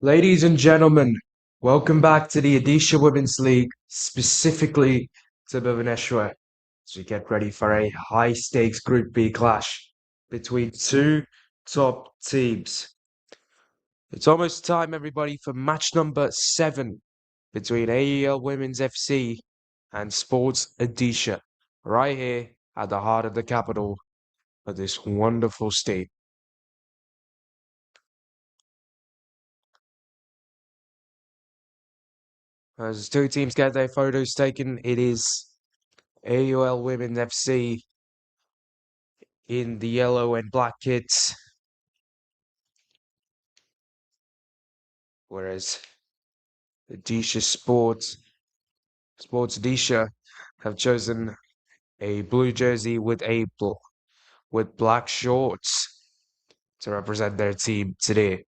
Ladies and gentlemen, welcome back to the Odisha Women's League, specifically to Bhubaneswar, as we get ready for a high-stakes Group B clash between two top teams. It's almost time, everybody, for match number 7 between AUL Women's FC and Sports Odisha, right here at the heart of the capital of this wonderful state. As two teams get their photos taken, it is AUL Women's FC in the yellow and black kits, whereas Odisha Sports Odisha have chosen a blue jersey with with black shorts to represent their team today.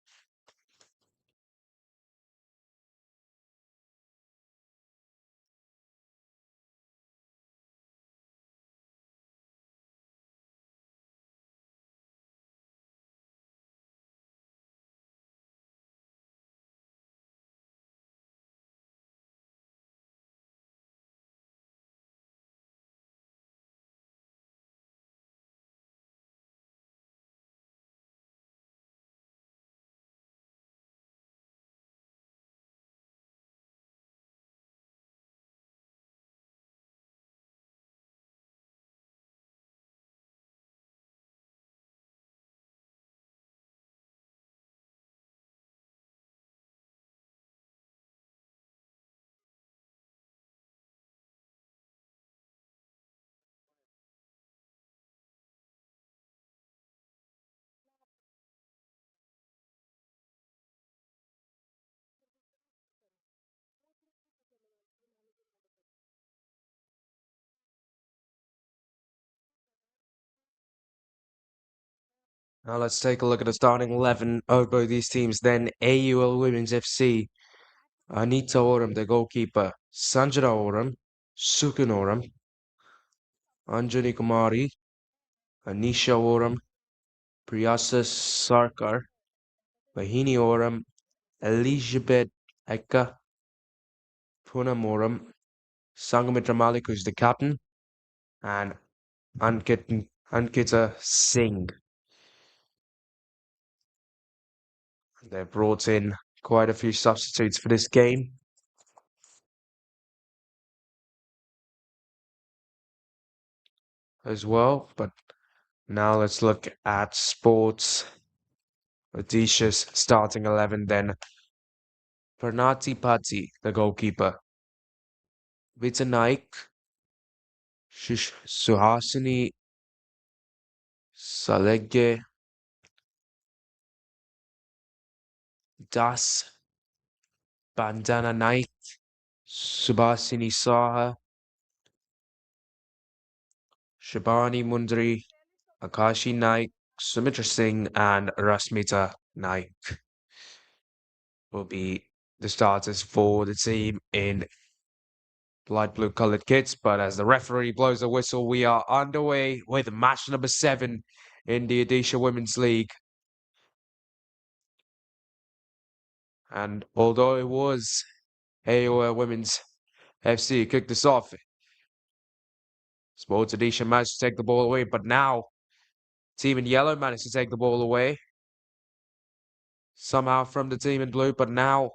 Now let's take a look at the starting 11 of both these teams. Then AUL Women's FC, Anita Oram, the goalkeeper, Sanjana Oram, Sukun Oram, Anjani Kumari, Anisha Oram, Priyasa Sarkar, Bahini Oram, Elizabeth Eka, Poonam Oram, Sangamitra Malik, who's the captain, and Ankita Singh. They've brought in quite a few substitutes for this game as well. But now let's look at Sports Odisha's starting 11 then. Pranati Pati, the goalkeeper. Vita Naik, Suhasini Salegge, Das Bandana Naik, Subhasini Saha, Shabani Mundri, Akashi Naik, Sumitra Singh, and Rasmita Naik will be the starters for the team in light blue colored kits. But as the referee blows the whistle, we are underway with match number 7 in the Odisha Women's League. And although it was AUL Women's FC kicked this off, Sports Odisha managed to take the ball away, but now team in yellow managed to take the ball away somehow from the team in blue, but now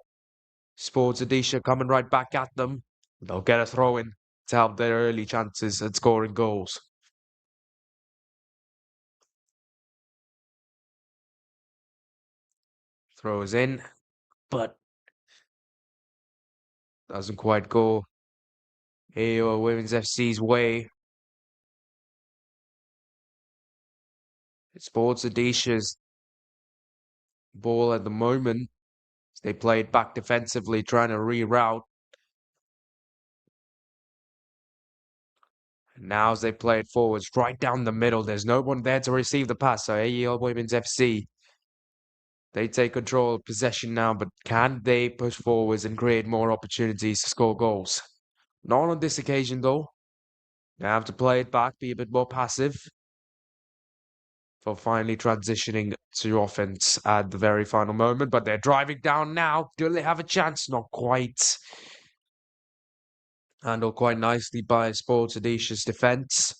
Sports Odisha coming right back at them. They'll get a throw in to help their early chances at scoring goals. Throws in, but doesn't quite go AUL Women's FC's way. It's Sports Odisha's ball at the moment. They play it back defensively, trying to reroute. Now as they play it forwards, right down the middle, there's no one there to receive the pass. So AUL Women's FC, they take control of possession now, but can they push forwards and create more opportunities to score goals? Not on this occasion, though. They have to play it back, be a bit more passive. for finally transitioning to offense at the very final moment. But they're driving down now. Do they have a chance? Not quite. Handled quite nicely by Sports Odisha's defense.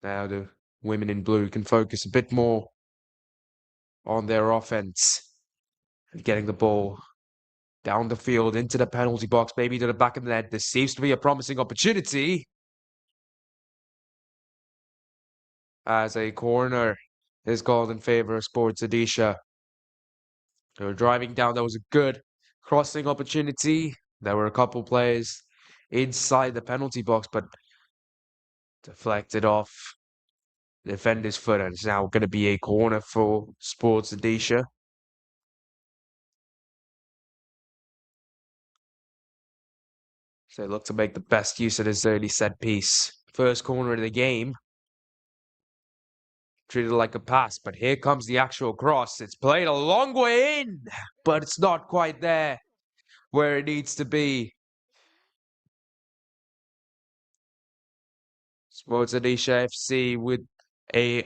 Now the women in blue can focus a bit more on their offense and getting the ball down the field into the penalty box, maybe to the back of the net. This seems to be a promising opportunity as a corner is called in favor of Sports Odisha. They were driving down. That was a good crossing opportunity. There were a couple players inside the penalty box, but deflected off the defender's foot, and it's now going to be a corner for Sports Odisha. So they look to make the best use of this early set piece. First corner of the game. Treated like a pass, but here comes the actual cross. It's played a long way in, but it's not quite there where it needs to be. Sports Odisha FC with a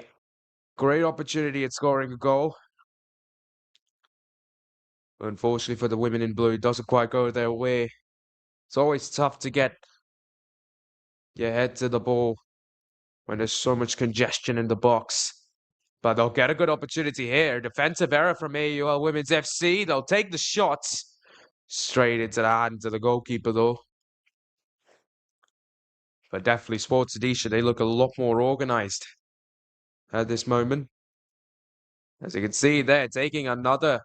great opportunity at scoring a goal. Unfortunately for the women in blue, it doesn't quite go their way. It's always tough to get your head to the ball when there's so much congestion in the box. But they'll get a good opportunity here. Defensive error from AUL Women's FC. They'll take the shots straight into the hands of the goalkeeper, though. But definitely Sports Odisha, they look a lot more organized at this moment. As you can see, they're taking another,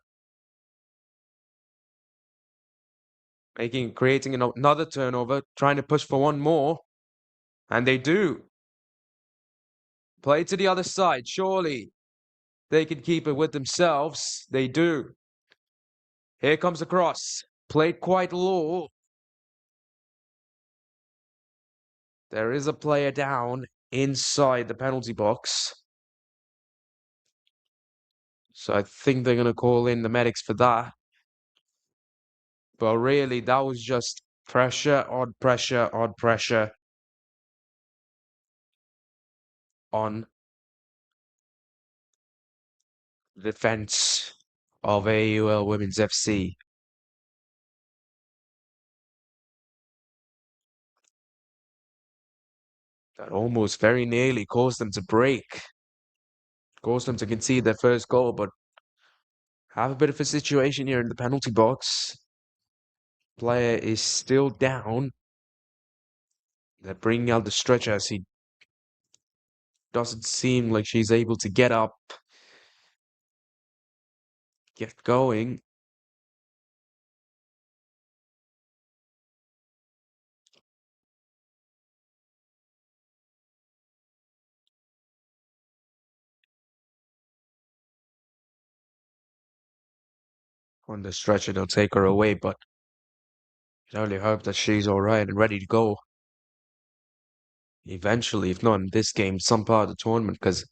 creating another turnover, trying to push for one more. And they do. Play to the other side. Surely they can keep it with themselves. They do. Here comes the cross. Played quite low. There is a player down inside the penalty box. So I think they're going to call in the medics for that. But really, that was just pressure on pressure on pressure on the defense of AUL Women's FC. That almost very nearly caused them to break, caused them to concede their first goal, but have a bit of a situation here in the penalty box. Player is still down. They're bringing out the stretcher as he doesn't seem like she's able to get up, get going. On the stretcher, they'll take her away, but I can only hope that she's all right and ready to go eventually, if not in this game, some part of the tournament, because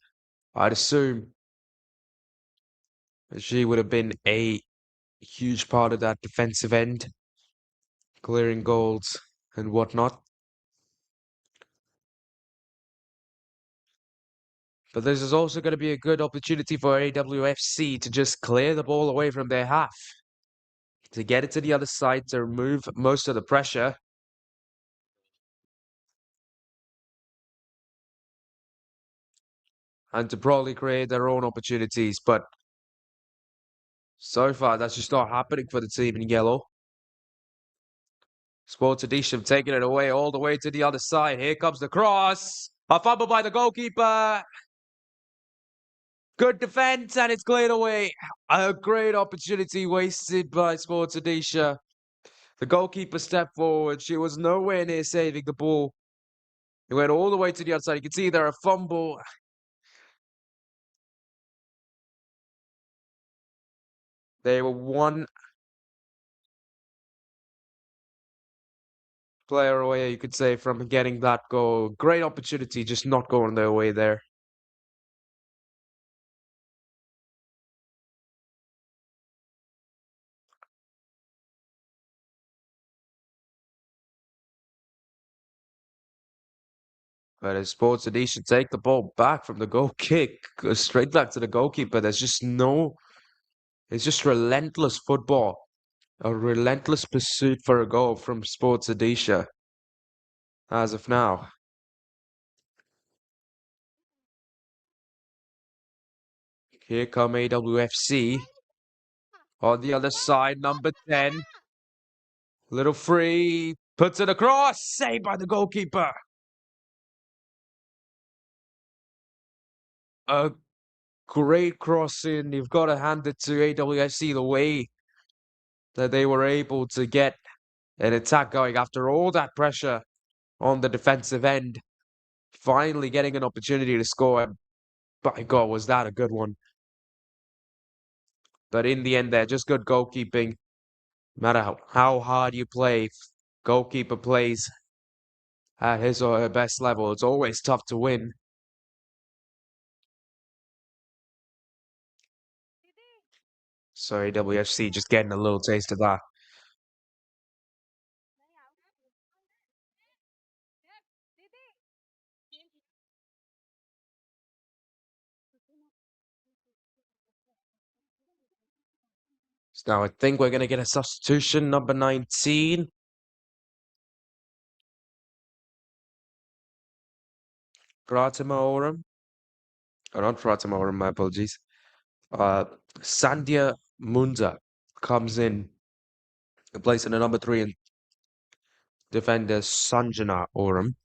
I'd assume that she would have been a huge part of that defensive end, clearing goals and whatnot. But this is also going to be a good opportunity for AWFC to just clear the ball away from their half, to get it to the other side, to remove most of the pressure. And to probably create their own opportunities. But so far, that's just not happening for the team in yellow. Sports Odisha have taken it away all the way to the other side. Here comes the cross. A fumble by the goalkeeper. Good defense, and it's cleared away. A great opportunity wasted by Sports Odisha. The goalkeeper stepped forward. She was nowhere near saving the ball. It went all the way to the outside. You can see there a fumble. They were one player away, you could say, from getting that goal. Great opportunity, just not going their way there. But as Sports should take the ball back from the goal kick, goes straight back to the goalkeeper. It's just relentless football. A relentless pursuit for a goal from Sports Odisha as of now. Here come AWFC. On the other side, number 10. Little free. Puts it across. Saved by the goalkeeper. A great crossing. You've got to hand it to AWFC the way that they were able to get an attack going after all that pressure on the defensive end. Finally getting an opportunity to score. And by God, was that a good one. But in the end, they're just good goalkeeping. No matter how hard you play, goalkeeper plays at his or her best level. It's always tough to win. So AWFC just getting a little taste of that. So now I think we're going to get a substitution, number 19. Pratima Oram. Oh, not Pratima Oram, my apologies. Sandhya Munda comes in, replacing the number 3 and defender Sanjana Oram.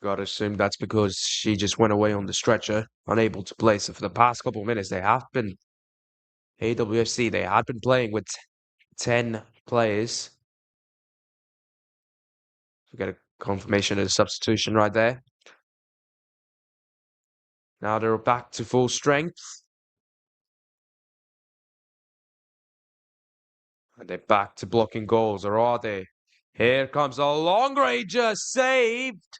Gotta assume that's because she just went away on the stretcher, unable to play. So for the past couple of minutes, AWFC, they had been playing with 10 players. We get a confirmation of the substitution right there. Now they're back to full strength. And they're back to blocking goals, or are they? Here comes a long ranger, saved.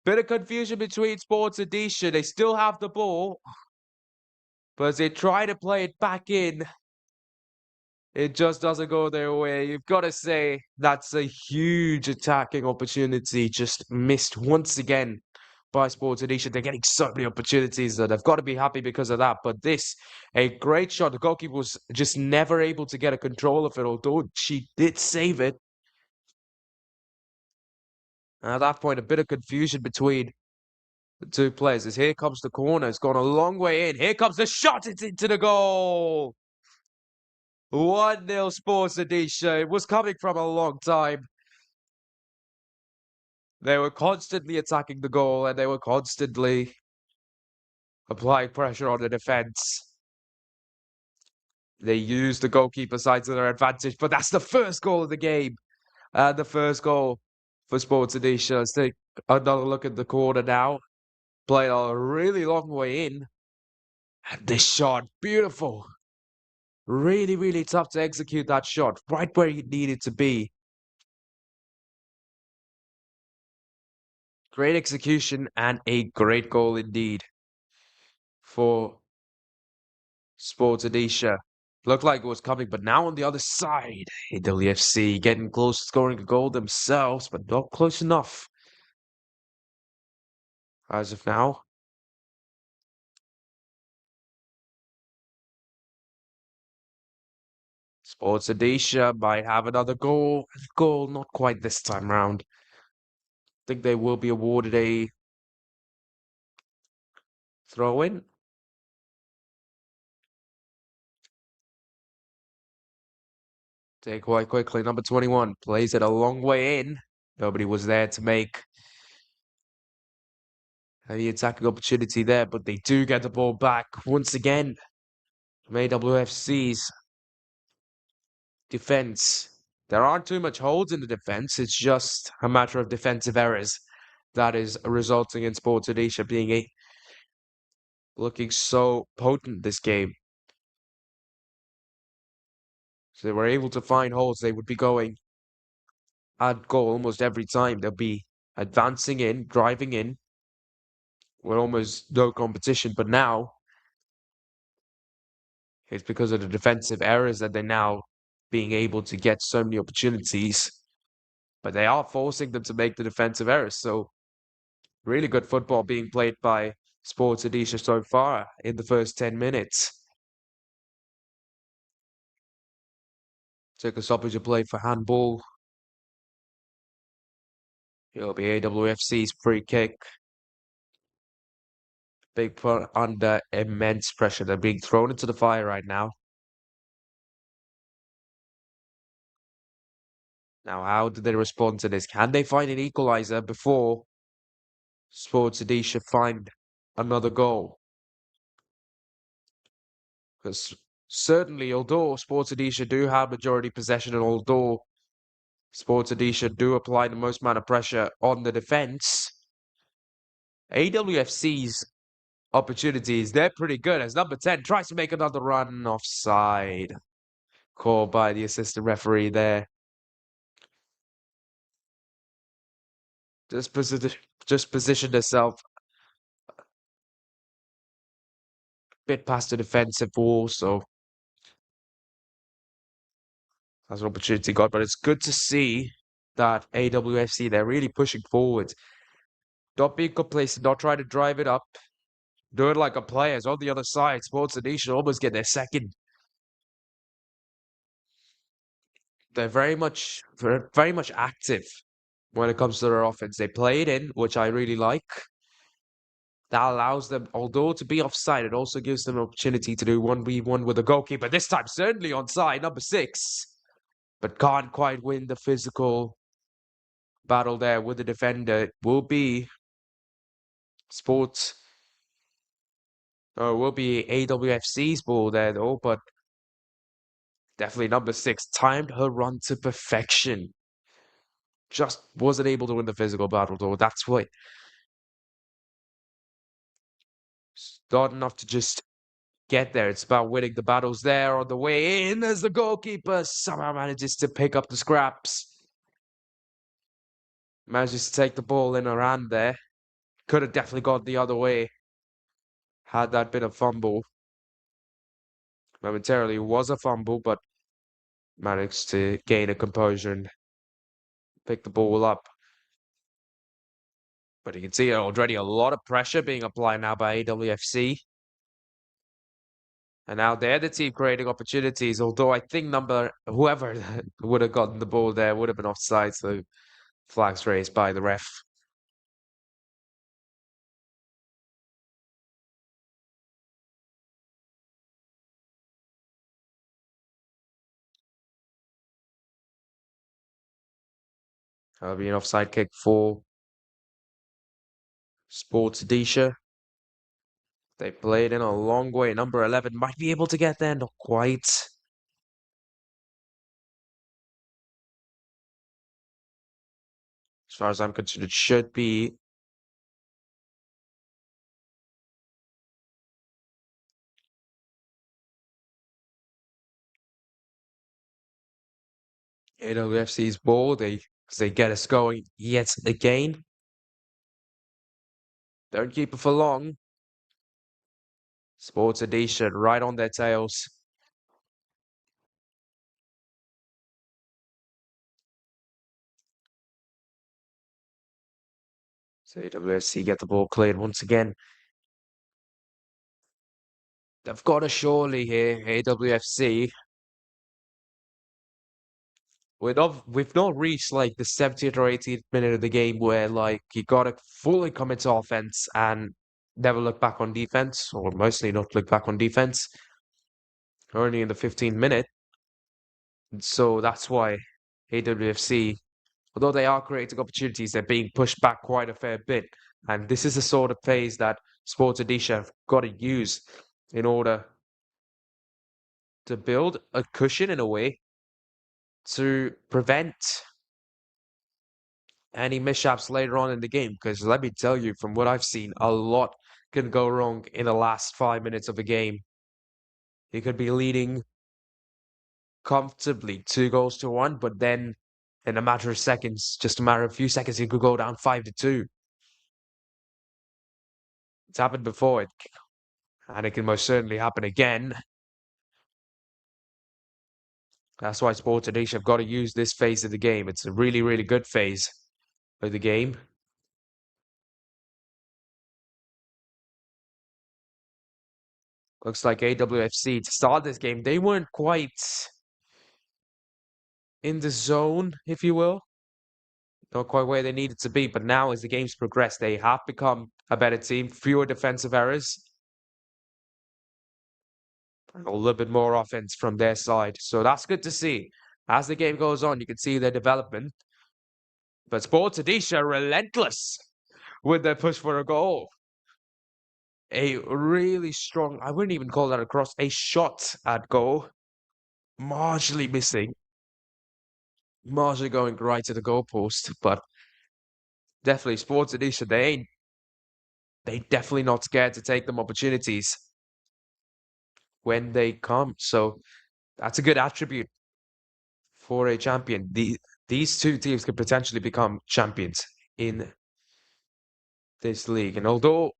Bit of confusion between Sports Odisha. They still have the ball, but as they try to play it back in, it just doesn't go their way. You've got to say that's a huge attacking opportunity just missed once again by Sports Odisha. They're getting so many opportunities that they've got to be happy because of that. But this, a great shot. The goalkeeper was just never able to get a control of it, although she did save it. And at that point, a bit of confusion between the two players. As here comes the corner. It's gone a long way in. Here comes the shot. It's into the goal. 1-0 Sports Odisha. It was coming from a long time. They were constantly attacking the goal and they were constantly applying pressure on the defense. They used the goalkeeper side to their advantage, but that's the first goal of the game. And the first goal for Sports Odisha. Let's take another look at the corner now. Played a really long way in. And this shot, beautiful. Really, really tough to execute that shot. Right where it needed to be. Great execution and a great goal indeed for Sports Odisha. Looked like it was coming, but now on the other side, AWFC getting close to scoring a goal themselves, but not close enough. As of now. Sports Odisha might have another goal. Goal, not quite this time round. I think they will be awarded a throw-in. Take quite quickly. Number 21 plays it a long way in. Nobody was there to make any attacking opportunity there, but they do get the ball back once again from AWFC's defense. There aren't too much holes in the defense. It's just a matter of defensive errors that is resulting in Sports Odisha being looking so potent this game. So they were able to find holes. They would be going at goal almost every time. They'll be advancing in, driving in with almost no competition. But now it's because of the defensive errors that they now being able to get so many opportunities, but they are forcing them to make the defensive errors. So really good football being played by Sports Odisha so far in the first 10 minutes. Took a stoppage of play for handball. It'll be AWFC's free kick. Big put under immense pressure. They're being thrown into the fire right now. Now, how do they respond to this? Can they find an equalizer before Sports Odisha find another goal? Because certainly, although Sports Odisha do have majority possession, and although Sports Odisha do apply the most amount of pressure on the defense, AWFC's opportunities, they're pretty good as number 10 tries to make another run offside. Called by the assistant referee there. Just positioned herself a bit past the defensive wall, so that's an opportunity got. But it's good to see that AWFC, they're really pushing forward. Not being complacent, not trying to drive it up. Do it like a players on the other side. Sports Odisha almost get their second. They're very much active when it comes to their offense. They play it in, which I really like. That allows them, although to be offside, it also gives them an opportunity to do 1v1 with the goalkeeper. This time, certainly onside, number 6. But can't quite win the physical battle there with the defender. It will be Sports. Oh, it will be AWFC's ball there, though. But definitely number 6 timed her run to perfection. Just wasn't able to win the physical battle, though. That's what. It's not enough to just get there. It's about winning the battles there on the way in as the goalkeeper somehow manages to pick up the scraps. Manages to take the ball in her hand there. Could have definitely gone the other way had that been a fumble. Momentarily was a fumble, but managed to gain a composure and pick the ball up. But you can see already a lot of pressure being applied now by AWFC. And now they're the team creating opportunities, although I think whoever would have gotten the ball there would have been offside, so flags raised by the ref. That'll be an offside kick for Sports Odisha. They played in a long way. Number 11 might be able to get there, not quite. As far as I'm concerned, it should be. AWFC's ball. They get us going yet again. Don't keep it for long. Sports Edition right on their tails. So AWFC get the ball cleared once again. They've got a surely here, AWFC. We've not reached like the 70th or 80th minute of the game where like you gotta fully commit to offense and never look back on defense, or mostly not look back on defense. Only in the 15th minute. So that's why AWFC, although they are creating opportunities, they're being pushed back quite a fair bit. And this is the sort of phase that Sports Odisha have got to use in order to build a cushion in a way to prevent any mishaps later on in the game. Because let me tell you, from what I've seen, a lot can go wrong in the last 5 minutes of a game. You could be leading comfortably 2 goals to 1, but then in a matter of seconds, just a matter of a few seconds, you could go down 5-2. It's happened before, and it can most certainly happen again. That's why Sports Odisha have got to use this phase of the game. It's a really, really good phase of the game. Looks like AWFC to start this game, they weren't quite in the zone, if you will. Not quite where they needed to be, but now as the game's progressed, they have become a better team, fewer defensive errors, and a little bit more offense from their side. So that's good to see. As the game goes on, you can see their development. But Sports Odisha are relentless with their push for a goal. A really strong, I wouldn't even call that a cross, a shot at goal. Marginally missing. Marginally going right to the goalpost. But definitely Sports Odisha, they definitely not scared to take them opportunities when they come. So that's a good attribute for a champion. These two teams could potentially become champions in this league. And although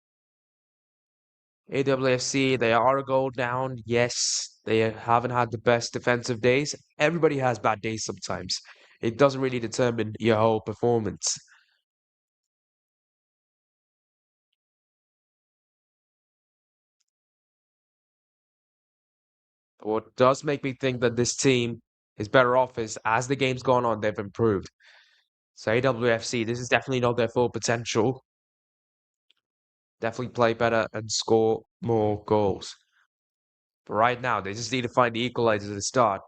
AWFC, they are a goal down, yes, they haven't had the best defensive days. Everybody has bad days sometimes. It doesn't really determine your whole performance. What does make me think that this team is better off is as the game's gone on, they've improved. So AWFC, this is definitely not their full potential. Definitely play better and score more goals. But right now, they just need to find the equalizer to start.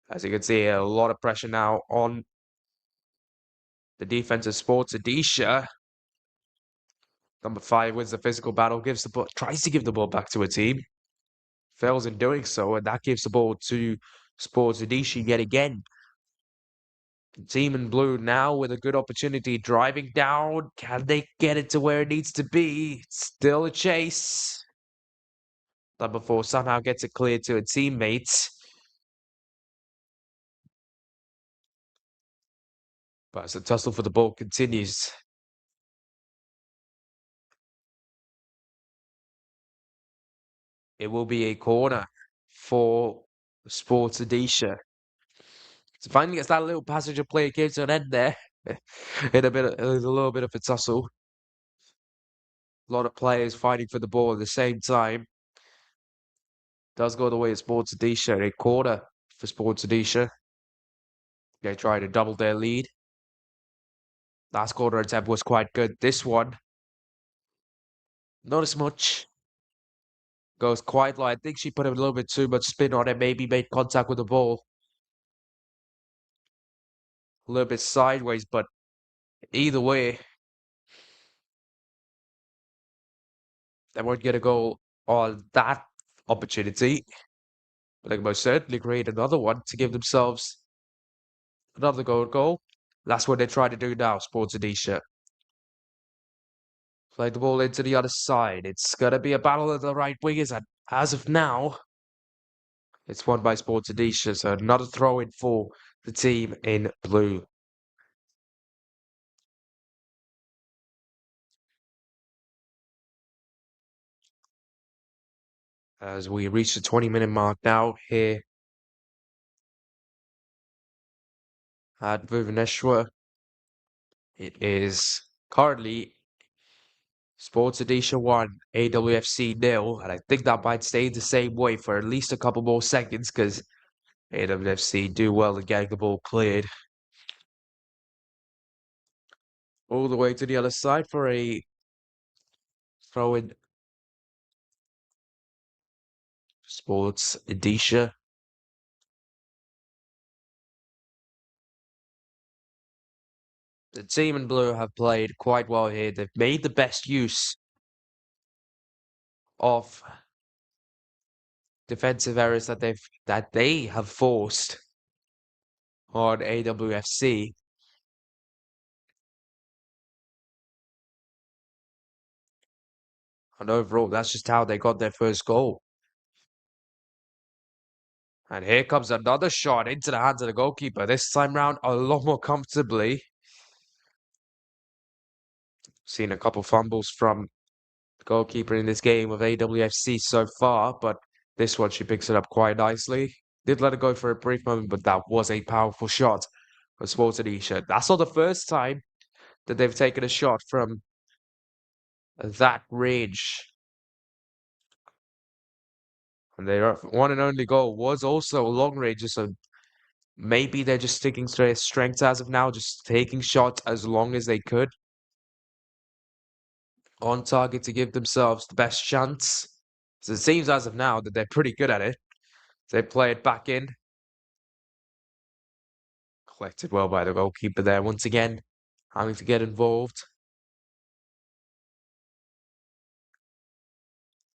As you can see, a lot of pressure now on the defense of Sports Odisha. Number 5 wins the physical battle, tries to give the ball back to a team. Fails in doing so, and that gives the ball to Sports Odisha yet again. Team in blue now with a good opportunity driving down. Can they get it to where it needs to be? Still a chase. Number 4 somehow gets it cleared to a teammate. But as the tussle for the ball continues, it will be a corner for Sports Odisha. So finally gets that little passage of play came to an end there. In a little bit of a tussle. A lot of players fighting for the ball at the same time. Does go the way of Sports Odisha. A quarter for Sports Odisha. They try to double their lead. Last quarter attempt was quite good. This one, not as much. Goes quite low. I think she put a little bit too much spin on it. Maybe made contact with the ball. A little bit sideways, but either way, they won't get a goal on that opportunity. But they most certainly create another one to give themselves another goal. That's what they try to do now, Sports Odisha. Play the ball into the other side. It's going to be a battle of the right wingers. And as of now, it's won by Sports Odisha. So another throw in for the team in blue. As we reach the 20-minute mark now here at Bhubaneswar. It is currently Sports Odisha 1, AWFC 0, and I think that might stay the same way for at least a couple more seconds because AWFC do well in getting the ball cleared. All the way to the other side for a throw in. Sports Odisha. The team in blue have played quite well here. They've made the best use of defensive errors that they have forced on AWFC. And overall, that's just how they got their first goal. And here comes another shot into the hands of the goalkeeper. This time round, a lot more comfortably. Seen a couple fumbles from the goalkeeper in this game of AWFC so far, but This one, she picks it up quite nicely. Did let it go for a brief moment, but that was a powerful shot for Sports Odisha. That's not the first time that they've taken a shot from that range. And their one and only goal was also a long range, so maybe they're just sticking to their strengths as of now, just taking shots as long as they could on target to give themselves the best chance. So it seems as of now that they're pretty good at it. They play it back in. Collected well by the goalkeeper there once again, having to get involved.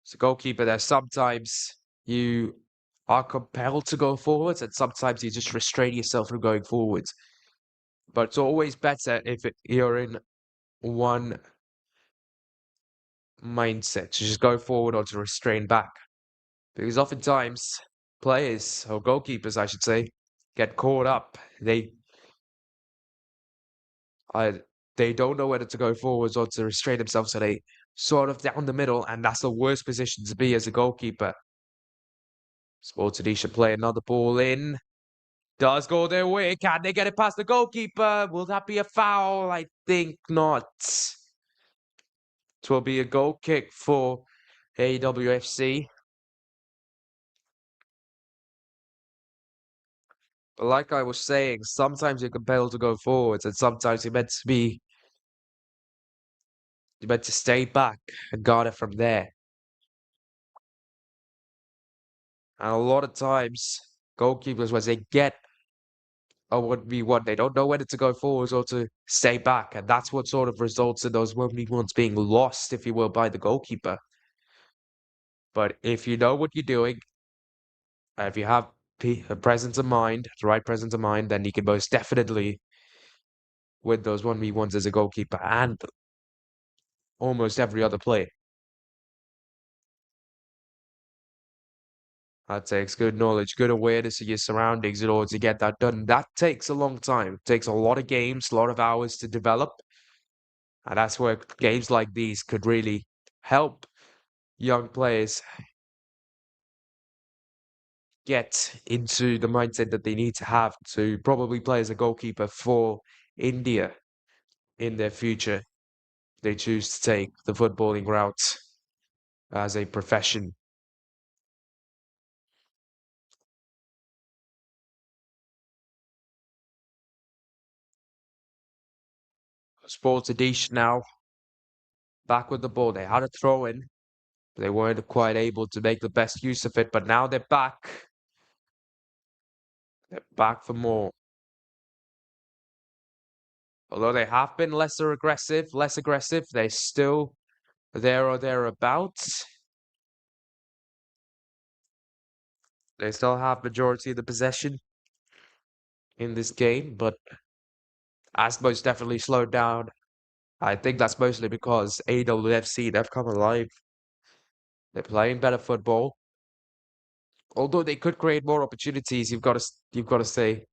So goalkeeper there, sometimes you are compelled to go forwards and sometimes you just restrain yourself from going forwards. But it's always better if you're in one mindset to just go forward or to restrain back. Because oftentimes players, or goalkeepers I should say, get caught up. Uh, they don't know whether to go forwards or to restrain themselves, so they sort of down the middle, and that's the worst position to be as a goalkeeper. Sports should play another ball in. Does go their way. Can they get it past the goalkeeper? Will that be a foul? I think not. It will be a goal kick for AWFC. But like I was saying, sometimes you're compelled to go forwards, and sometimes you're meant to stay back and guard it from there. And a lot of times, goalkeepers, when they get a 1v1, they don't know whether to go forwards or to stay back. And that's what sort of results in those 1v1s being lost, if you will, by the goalkeeper. But if you know what you're doing, if you have a presence of mind, the right presence of mind, then you can most definitely win those 1v1s as a goalkeeper and almost every other play. That takes good knowledge, good awareness of your surroundings in order to get that done. That takes a long time. It takes a lot of games, a lot of hours to develop. And that's where games like these could really help young players get into the mindset that they need to have to probably play as a goalkeeper for India in their future. They choose to take the footballing route as a profession. Sports Adish now back with the ball. They had a throw in. They weren't quite able to make the best use of it, but now they're back. They're back for more. Although they have been less aggressive, they're still there or thereabouts. They still have majority of the possession in this game, but as most definitely slowed down. I think that's mostly because AWFC, they've come alive. They're playing better football. Although they could create more opportunities, you've got to say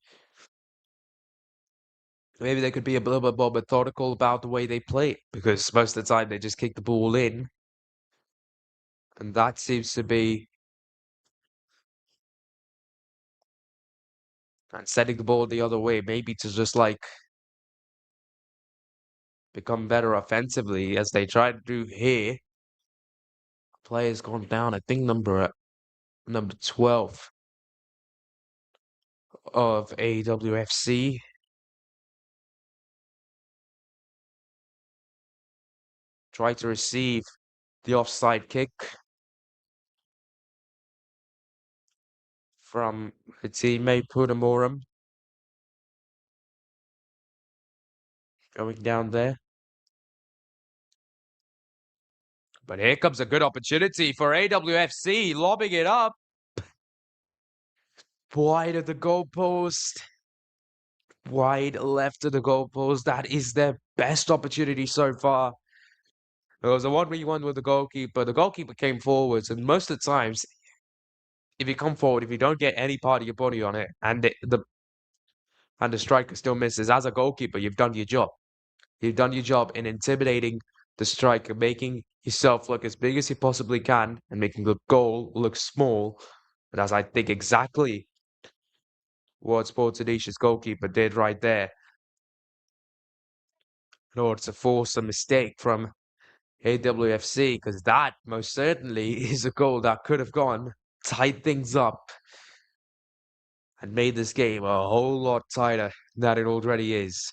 maybe they could be a little bit more methodical about the way they play, because most of the time they just kick the ball in, and that seems to be and sending the ball the other way, maybe to just like become better offensively as they try to do here. Player's gone down, I think number 12 of AWFC. Try to receive the offside kick from a teammate Pudamorum going down there. But here comes a good opportunity for AWFC, lobbing it up. Wide of the goalpost. Wide left of the goalpost. That is their best opportunity so far. It was a 1v1 with the goalkeeper. The goalkeeper came forwards, and most of the times, if you come forward, if you don't get any part of your body on it, and the striker still misses, as a goalkeeper, you've done your job. You've done your job in intimidating the striker, making yourself look as big as you possibly can and making the goal look small. And that's, I think, exactly what Sports Odisha's goalkeeper did right there in order to force a mistake from AWFC, because that most certainly is a goal that could have gone, tied things up, and made this game a whole lot tighter than it already is.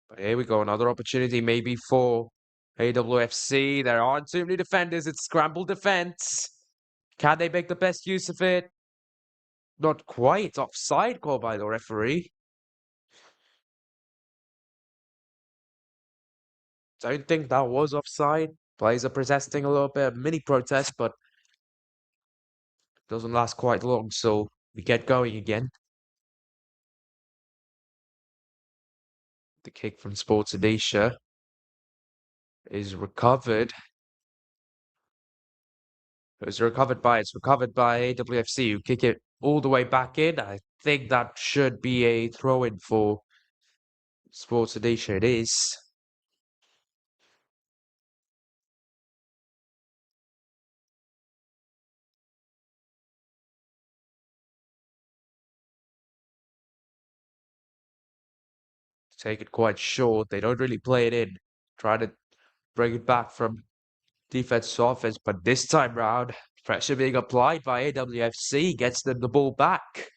But here we go, another opportunity maybe for AWFC. There aren't too many defenders. It's scramble defense. Can they make the best use of it? Not quite. Offside call by the referee. Don't think that was offside. Players are protesting a little bit, mini protest, but doesn't last quite long, so we get going again. The kick from Sports Odisha is recovered. It's recovered by AWFC, who kick it all the way back in. I think that should be a throw-in for Sports Odisha. It is. Take it quite short. They don't really play it in. Try to bring it back from defense to offense, but this time round, pressure being applied by AWFC gets them the ball back.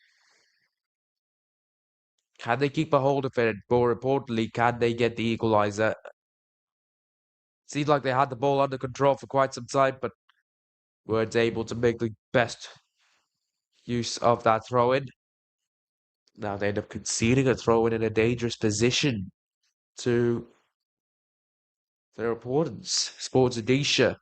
Can they keep a hold of it? And more importantly, can they get the equalizer? Seemed like they had the ball under control for quite some time, but weren't able to make the best use of that throw in. Now they end up conceding a throw in a dangerous position to their opponents. Sports Odisha.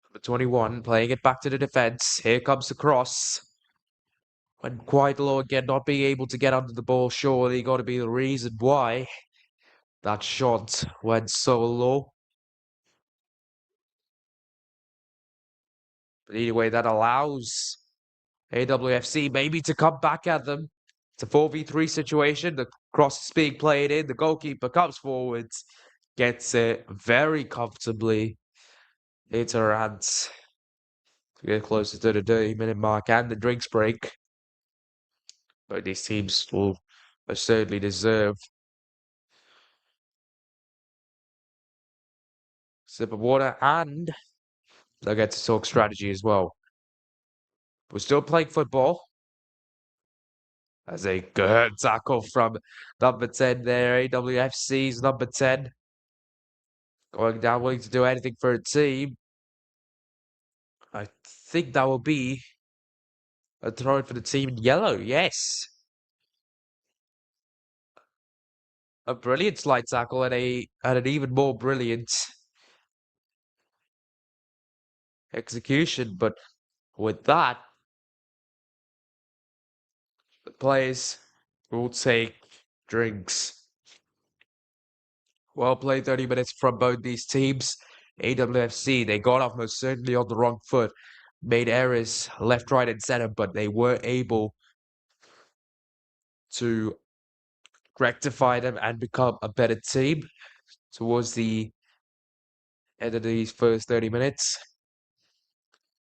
Number 21 playing it back to the defense. Here comes the cross. Went quite low again, not being able to get under the ball. Surely got to be the reason why that shot went so low. But anyway, that allows AWFC maybe to come back at them. It's a 4v3 situation. The cross is being played in. The goalkeeper comes forward, gets it very comfortably into her hands to get closer to the 30-minute mark and the drinks break. But these teams will certainly deserve a sip of water, and they'll get to talk strategy as well. We're still playing football. As a good tackle from number 10 there, AWFC's number 10. Going down, willing to do anything for a team. I think that will be a throw for the team in yellow, yes. A brilliant slide tackle and an even more brilliant execution. But with that, the players will take drinks. Well played 30 minutes from both these teams. AWFC, they got off most certainly on the wrong foot, made errors left, right, and center, but they were able to rectify them and become a better team towards the end of these first 30 minutes.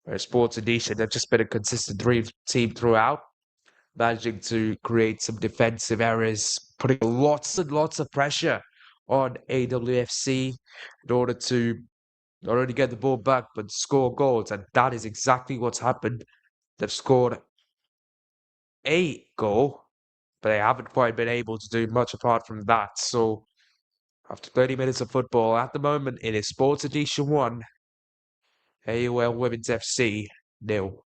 Whereas Sports Edition, they've just been a consistent team throughout, managing to create some defensive errors, putting lots and lots of pressure on AWFC in order to not only get the ball back, but score goals. And that is exactly what's happened. They've scored a goal, but they haven't quite been able to do much apart from that. So after 30 minutes of football, at the moment, it is Sports Edition 1, AUL Women's FC 0.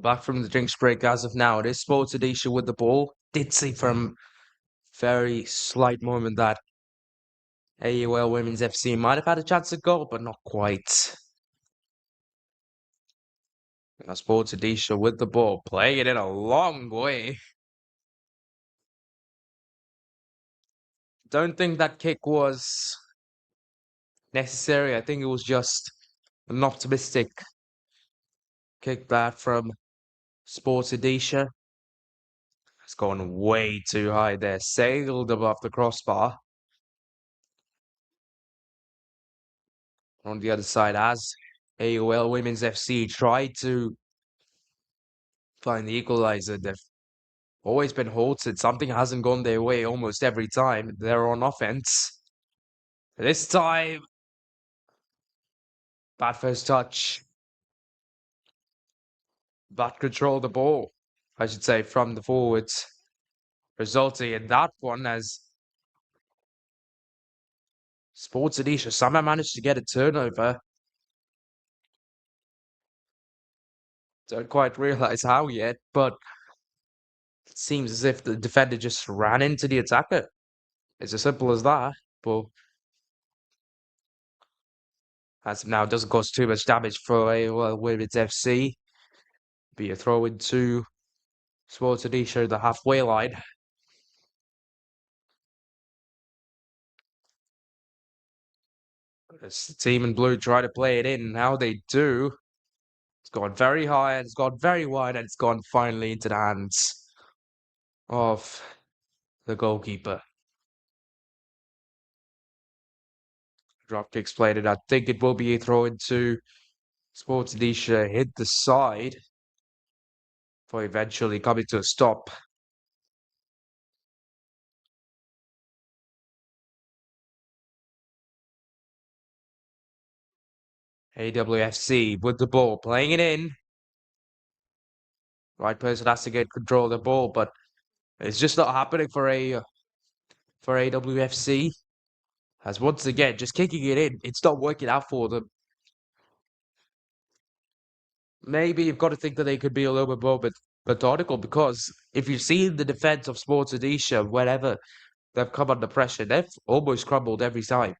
Back from the drinks break as of now. It is Sports Odisha with the ball. Did see from very slight moment that AUL Women's FC might have had a chance to go, but not quite. Now Sports Odisha with the ball, playing it in a long way. Don't think that kick was necessary. I think it was just an optimistic kick that from Sports Odisha. It's gone way too high there, sailed above the crossbar. On the other side, as AUL Women's FC tried to find the equalizer, they've always been halted. Something hasn't gone their way almost every time they're on offense. This time, bad first touch, bad control of the ball, I should say, from the forwards, resulting in that one as Sports Odisha somehow managed to get a turnover. Don't quite realize how yet, but it seems as if the defender just ran into the attacker. It's as simple as that. But as of now, it doesn't cause too much damage for AUL Women's FC. Be a throw into Sports Odisha, the halfway line. As the team in blue try to play it in, now they do. It's gone very high and it's gone very wide and it's gone finally into the hands of the goalkeeper. Drop kicks played it. I think it will be a throw into Sports Odisha, hit the side for eventually coming to a stop. AWFC with the ball, playing it in. Right person has to get control of the ball, but it's just not happening for AWFC. As once again, just kicking it in, it's not working out for them. Maybe you've got to think that they could be a little bit more methodical because if you've seen the defense of Sports Odisha, whenever they've come under pressure, they've almost crumbled every time.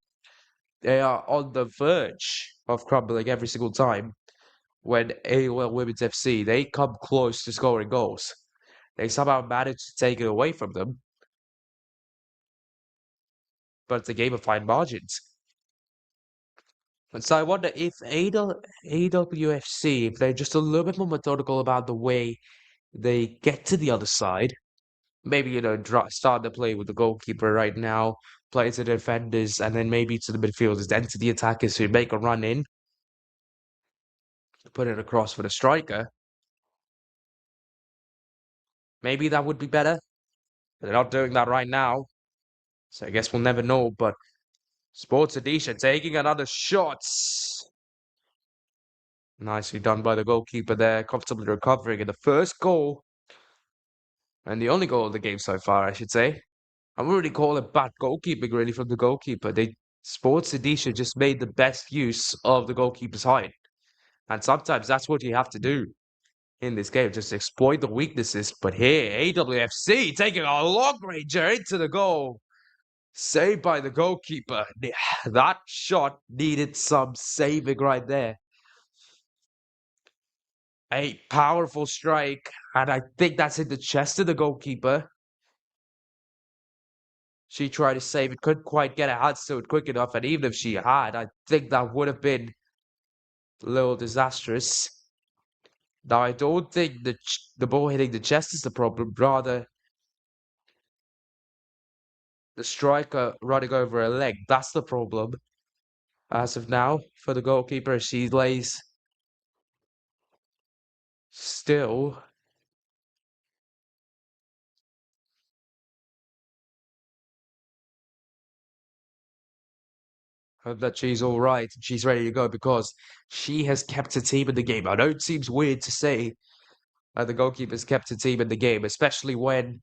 They are on the verge of crumbling every single time when AUL Women's FC, they come close to scoring goals. They somehow manage to take it away from them, but it's a game of fine margins. And so I wonder if AWFC, if they're just a little bit more methodical about the way they get to the other side, maybe, start the play with the goalkeeper right now, play to the defenders, and then maybe to the midfielders, then to the attackers who make a run in, put it across for the striker. Maybe that would be better. But they're not doing that right now. So I guess we'll never know. But Sports Odisha taking another shot. Nicely done by the goalkeeper there, comfortably recovering in the first goal. And the only goal of the game so far, I should say. I wouldn't really call it bad goalkeeping, really, from the goalkeeper. Sports Odisha just made the best use of the goalkeeper's height. And sometimes that's what you have to do in this game, just exploit the weaknesses. But here, AWFC taking a long ranger into the goal. Saved by the goalkeeper. That shot needed some saving right there. A powerful strike, and I think that's in the chest of the goalkeeper. She tried to save it, couldn't quite get her hands to it quick enough, and even if she had, I think that would have been a little disastrous. Now, I don't think the ball hitting the chest is the problem, rather the striker running over her leg. That's the problem. As of now, for the goalkeeper, she lays still. Hope that she's all right and she's ready to go because she has kept her team in the game. I know it seems weird to say the goalkeeper's kept her team in the game, especially when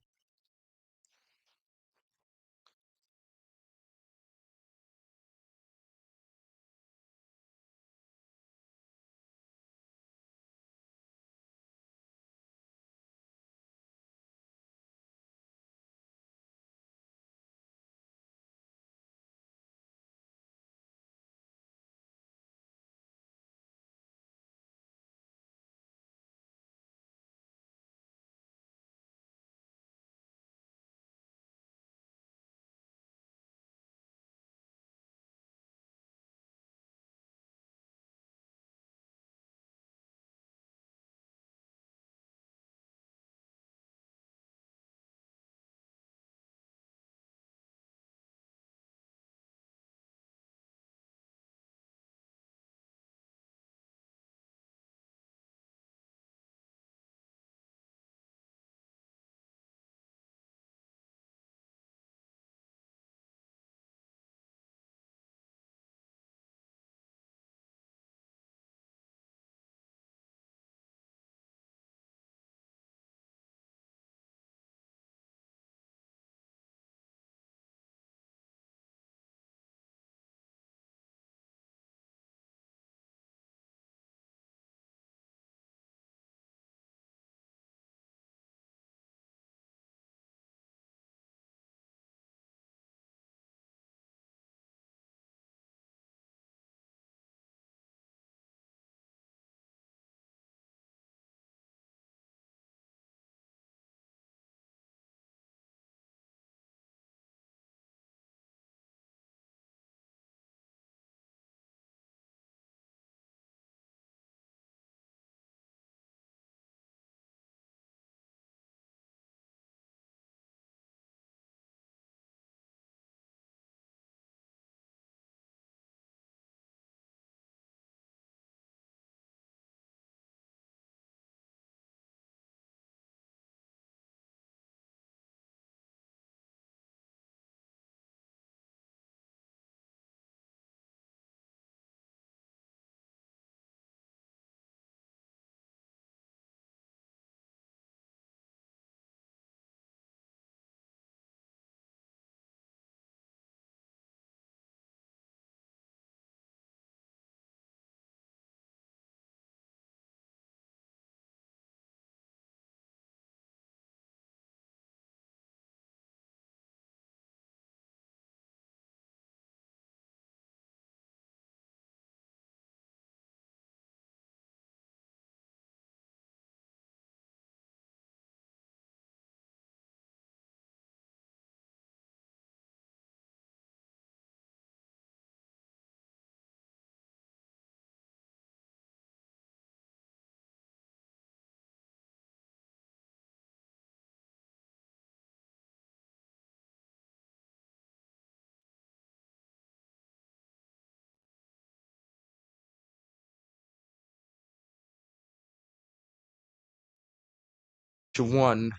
1,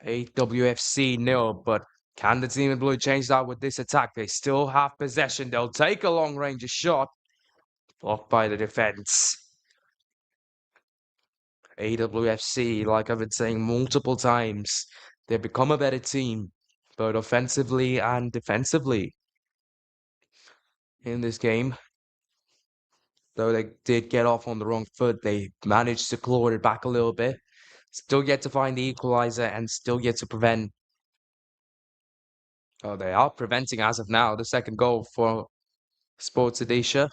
AWFC nil, but can the team in blue change that with this attack? They still have possession. They'll take a long range shot. Blocked by the defense. AWFC, like I've been saying multiple times, they've become a better team, both offensively and defensively in this game. Though they did get off on the wrong foot, they managed to claw it back a little bit. Still yet to find the equalizer and still yet to prevent. Oh, they are preventing as of now the second goal for Sports Odisha.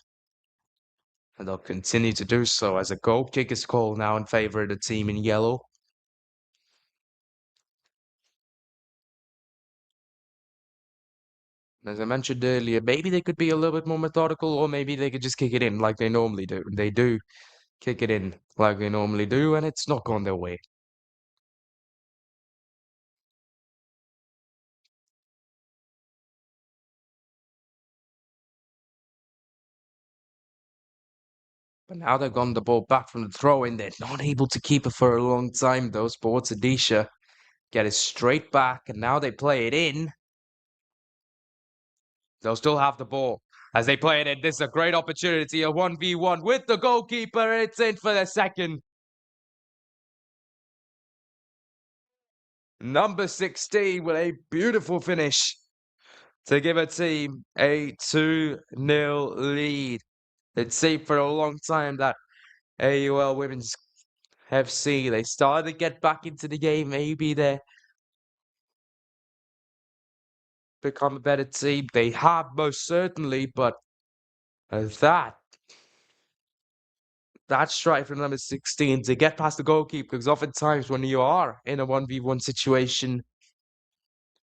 And they'll continue to do so as a goal kick is called now in favor of the team in yellow. As I mentioned earlier, maybe they could be a little bit more methodical, or maybe they could just kick it in like they normally do. They do kick it in like they normally do, and it's not gone their way. But now they've gotten the ball back from the throw-in. They're not able to keep it for a long time, though. Sports Odisha get it straight back, and now they play it in. They'll still have the ball as they play it in. This is a great opportunity, a 1v1 with the goalkeeper. It's in for the second. Number 16 with a beautiful finish to give a team a 2-0 lead. It seemed for a long time that AUL Women's FC, they started to get back into the game. Maybe they become a better team. They have most certainly, but that strike from number 16 to get past the goalkeeper, because oftentimes when you are in a 1v1 situation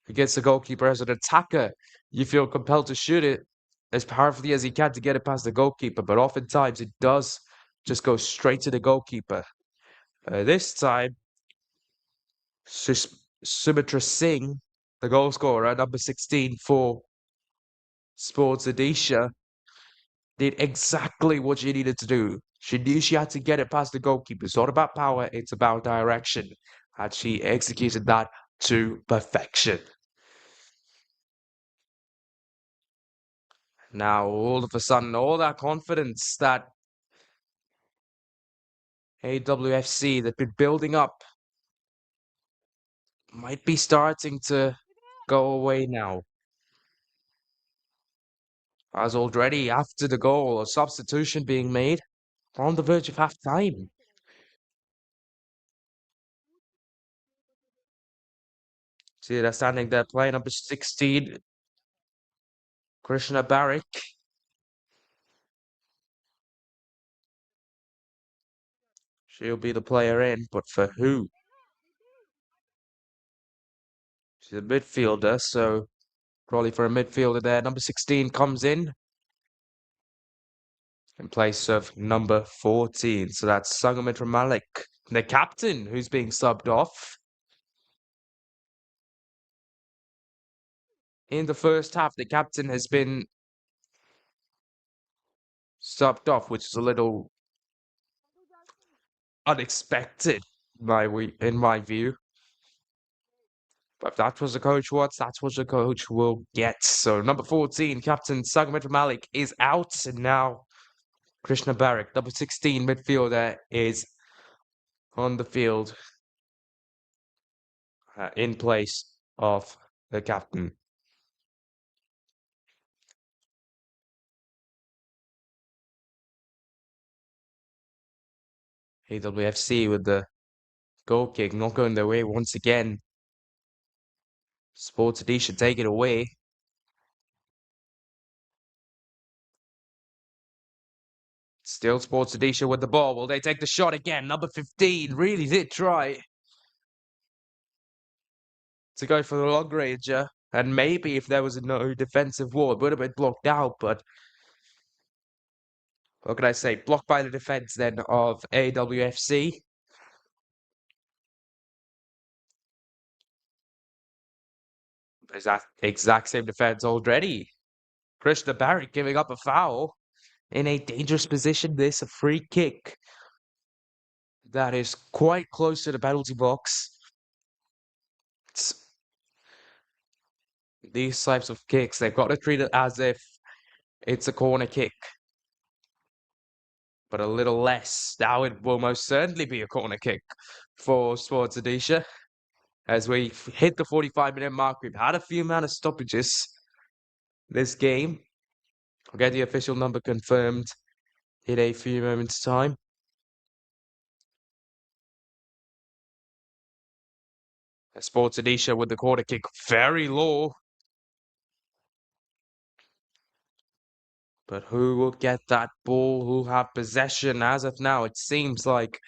against the goalkeeper as an attacker, you feel compelled to shoot it as powerfully as you can to get it past the goalkeeper, but oftentimes it does just go straight to the goalkeeper. This time, Sumitra Singh, the goal scorer, number 16 for Sports Odisha, did exactly what she needed to do. She knew she had to get it past the goalkeeper. It's not about power, it's about direction. And she executed that to perfection. Now, all of a sudden, all that confidence that AWFC that been building up might be starting to go away now. As already after the goal, a substitution being made on the verge of half time. See, they're standing there playing number 16, Krishna Barak. She'll be the player in, but for who? She's a midfielder, so probably for a midfielder there. Number 16 comes in place of number 14. So that's Sangamitra Malik, the captain, who's being subbed off. In the first half, the captain has been subbed off, which is a little unexpected in my view. But if that was the coach wants, that's what the coach will get. So number 14, captain Sangamitra Malik is out, and now Krishna Barak, number 16 midfielder, is on the field in place of the captain. AWFC with the goal kick not going their way once again. Sports Odisha take it away. Still Sports Odisha with the ball. Will they take the shot again? Number 15 really did try to go for the long ranger. And maybe if there was no defensive wall, it would have been blocked out. But what can I say? Blocked by the defense then of AWFC. There's that exact same defense already. Krishna Barrett giving up a foul in a dangerous position. This a free kick. that is quite close to the penalty box. It's, these types of kicks, they've got to treat it as if it's a corner kick, but a little less. Now it will most certainly be a corner kick for Sports Odisha. As we hit the 45-minute mark, we've had a few amount of stoppages this game. I'll get the official number confirmed in a few moments' time. Sports Odisha with the corner kick very low. But who will get that ball? Who have possession? As of now, it seems like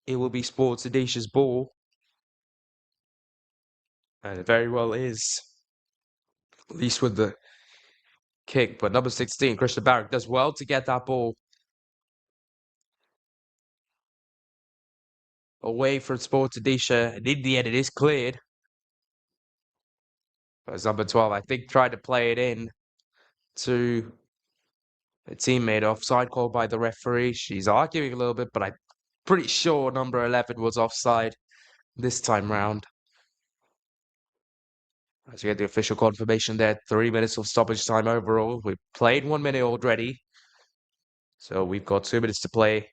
it will be Sports Odisha's ball. And it very well is. At least with the kick. But number 16, Christian Barrack, does well to get that ball away from Sports Odisha. And in the end, it is cleared. As number 12, I think, tried to play it in to a teammate. Offside called by the referee. She's arguing a little bit, but I'm pretty sure number 11 was offside this time round. As we get the official confirmation there, 3 minutes of stoppage time overall. We've played 1 minute already. So we've got 2 minutes to play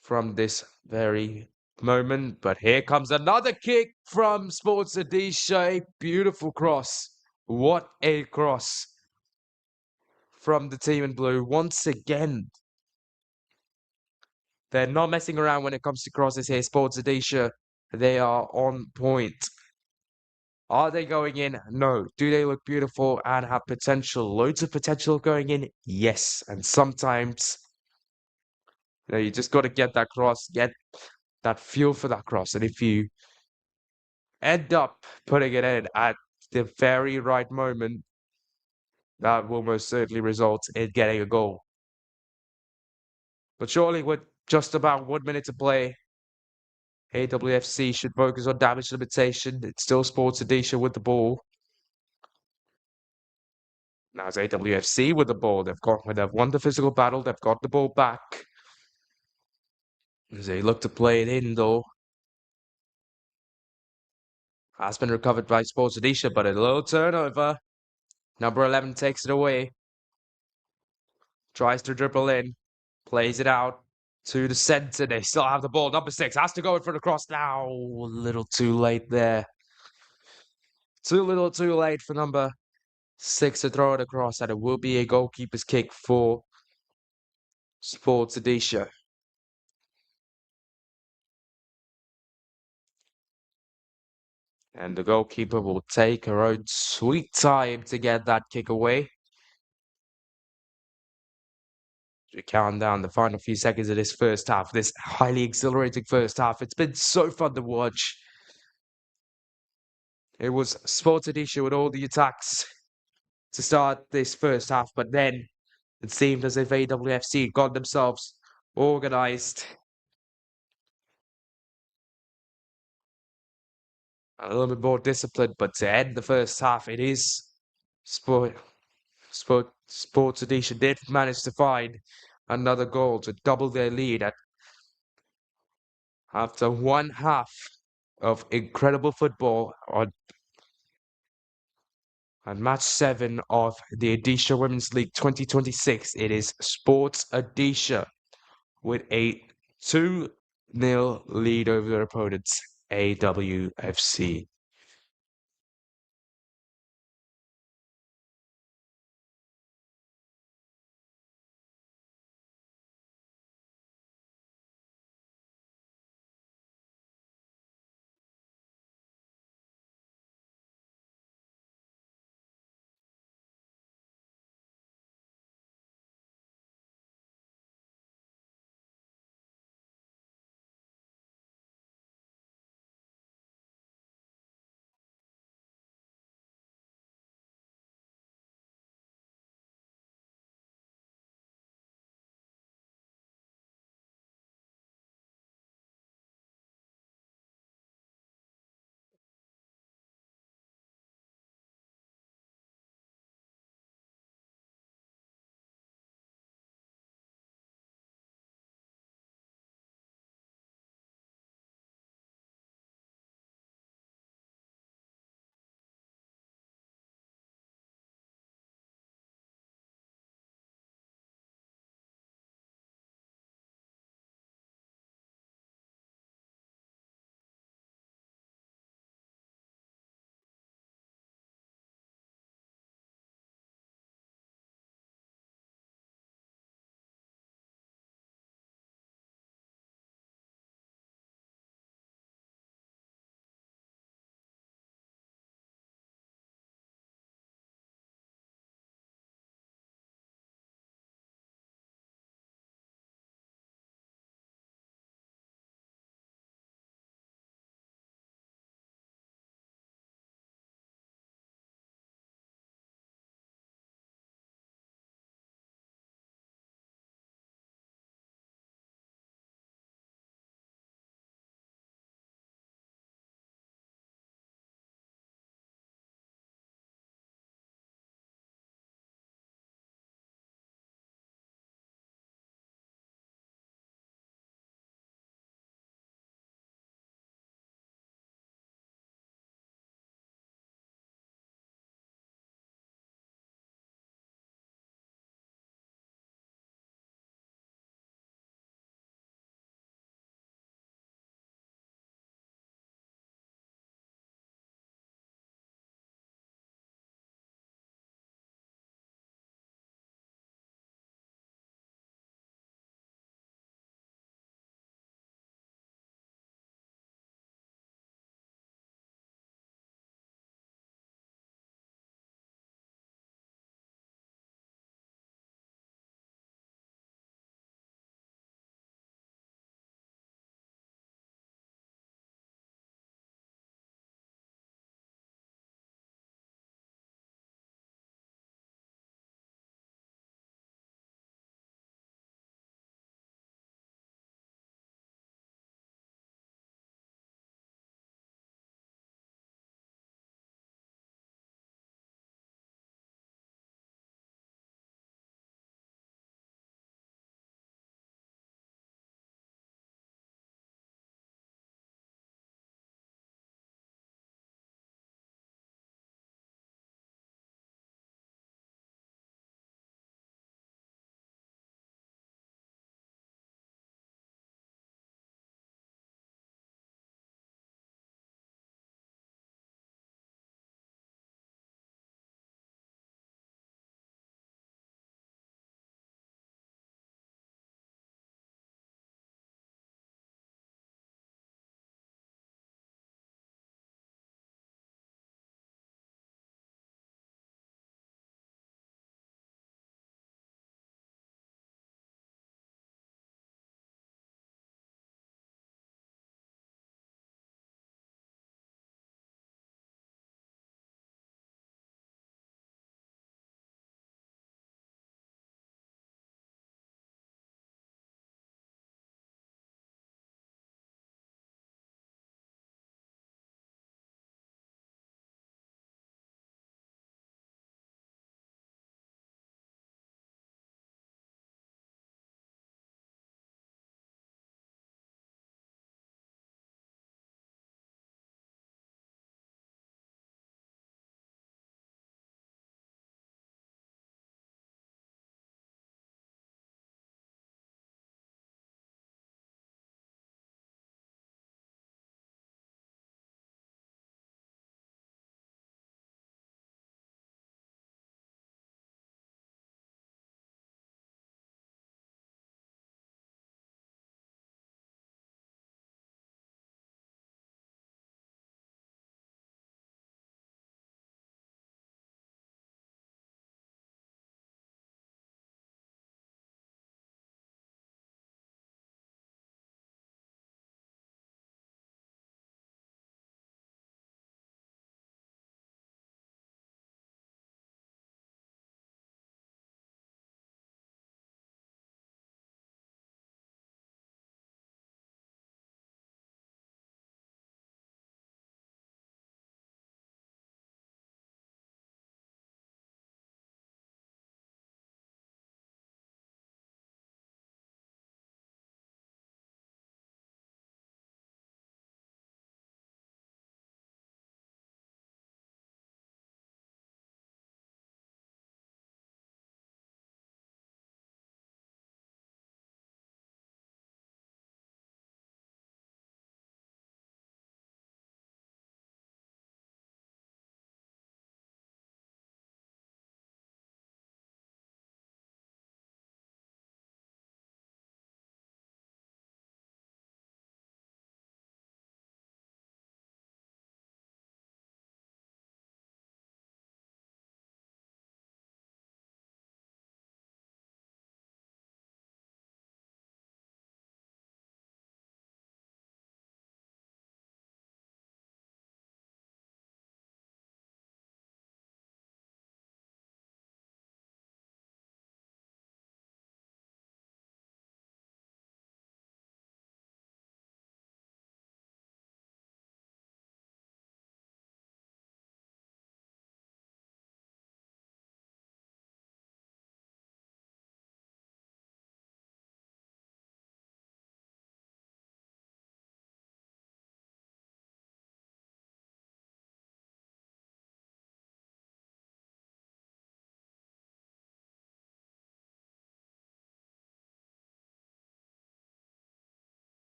from this very moment. But here comes another kick from Sports Odisha. A beautiful cross. What a cross from the team in blue. Once again, they're not messing around when it comes to crosses here. Sports Odisha, they are on point. Are they going in? No. Do they look beautiful and have potential? Loads of potential going in? Yes. And sometimes, you just got to get that cross, get that feel for that cross. And if you end up putting it in at the very right moment, that will most certainly result in getting a goal. But surely with just about 1 minute to play, AWFC should focus on damage limitation. It's still Sports Odisha with the ball. Now it's AWFC with the ball. They've won the physical battle. They've got the ball back. As they look to play it in, though. Has been recovered by Sports Odisha, but a little turnover. Number 11 takes it away. Tries to dribble in. Plays it out to the centre. They still have the ball. Number 6 has to go in for the cross now. A little too late there. Too little too late for number 6 to throw it across, and it will be a goalkeeper's kick for Sports Odisha. And the goalkeeper will take her own sweet time to get that kick away. We count down the final few seconds of this first half, this highly exhilarating first half. It's been so fun to watch. It was Sports Odisha with all the attacks to start this first half, but then it seemed as if AWFC got themselves organized. A little bit more disciplined, but to end the first half, it is Sports Odisha did manage to find another goal to double their lead after one half of incredible football on match 7 of the Odisha Women's League 2026. It is Sports Odisha with a 2-0 lead over their opponents, AWFC.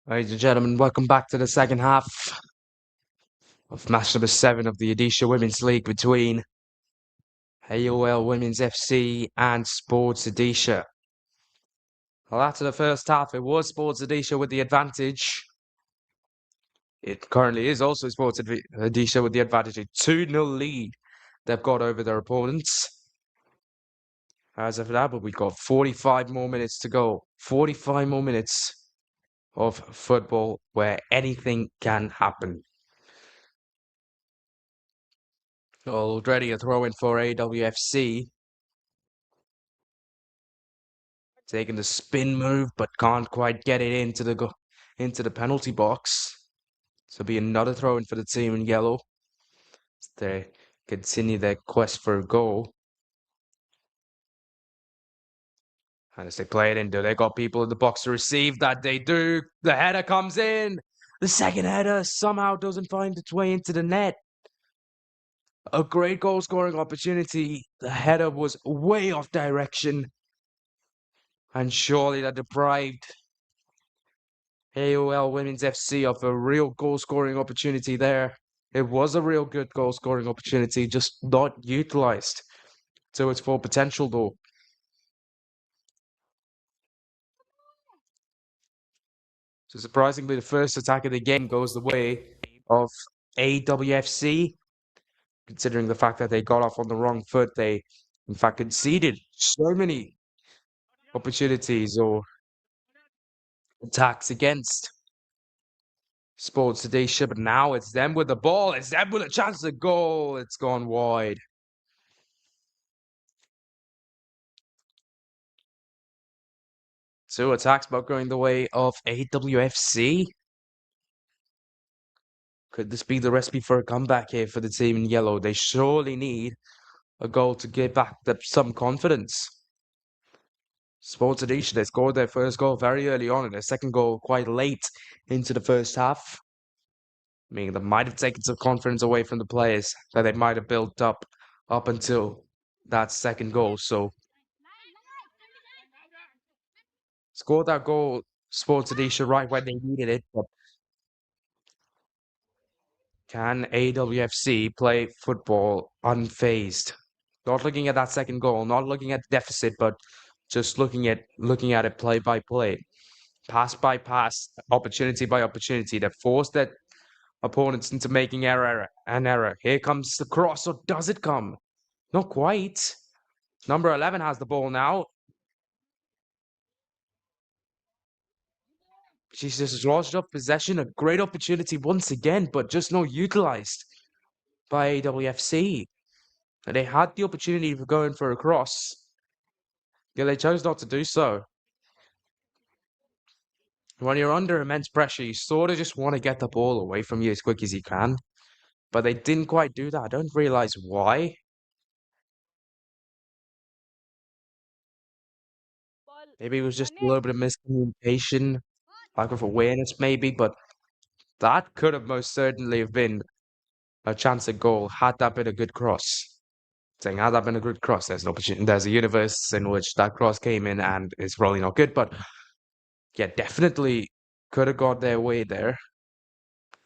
Ladies and gentlemen, welcome back to the second half of match number 7 of the Odisha Women's League between AUL Women's FC and Sports Odisha. Well, after the first half, it was Sports Odisha with the advantage. It currently is also Sports Odisha with the advantage. A 2-0 lead they've got over their opponents. As of now, but we've got 45 more minutes to go. 45 more minutes of football where anything can happen. Already a throw in for AWFC. Taking the spin move, but can't quite get it into the penalty box. So be another throw in for the team in yellow. They continue their quest for a goal. And as they play it in, do they got people in the box to receive that? They do. The header comes in. The second header somehow doesn't find its way into the net. A great goal scoring opportunity. The header was way off direction. And surely that deprived AUL Women's FC of a real goal scoring opportunity there. It was a real good goal scoring opportunity, just not utilized to its full potential though. So surprisingly, the first attack of the game goes the way of AWFC, considering the fact that they got off on the wrong foot. They, in fact, conceded so many opportunities or attacks against Sports Odisha, but now it's them with the ball. It's them with a chance to goal. It's gone wide. Two attacks both going the way of AWFC. Could this be the recipe for a comeback here for the team in yellow? They surely need a goal to get back some confidence. Sports Odisha, they scored their first goal very early on and their second goal quite late into the first half. Meaning that might have taken some confidence away from the players that they might have built up until that second goal. So scored that goal, Sports Odisha, right when they needed it. But can AWFC play football unfazed? Not looking at that second goal, not looking at the deficit, but just looking at it play by play, pass by pass, opportunity by opportunity that forced their opponents into making error. Here comes the cross, or does it come? Not quite. Number 11 has the ball now. She's just lost up possession. A great opportunity once again, but just not utilized by AWFC. And they had the opportunity for going for a cross. Yeah, they chose not to do so. When you're under immense pressure, you sort of just want to get the ball away from you as quick as you can. But they didn't quite do that. I don't realize why. Maybe it was just a little bit of miscommunication, lack of awareness maybe, but that could have most certainly have been a chance at goal had that been a good cross. saying, had that been a good cross? There's an opportunity. There's a universe in which that cross came in and is probably not good, but yeah, definitely could have got their way there.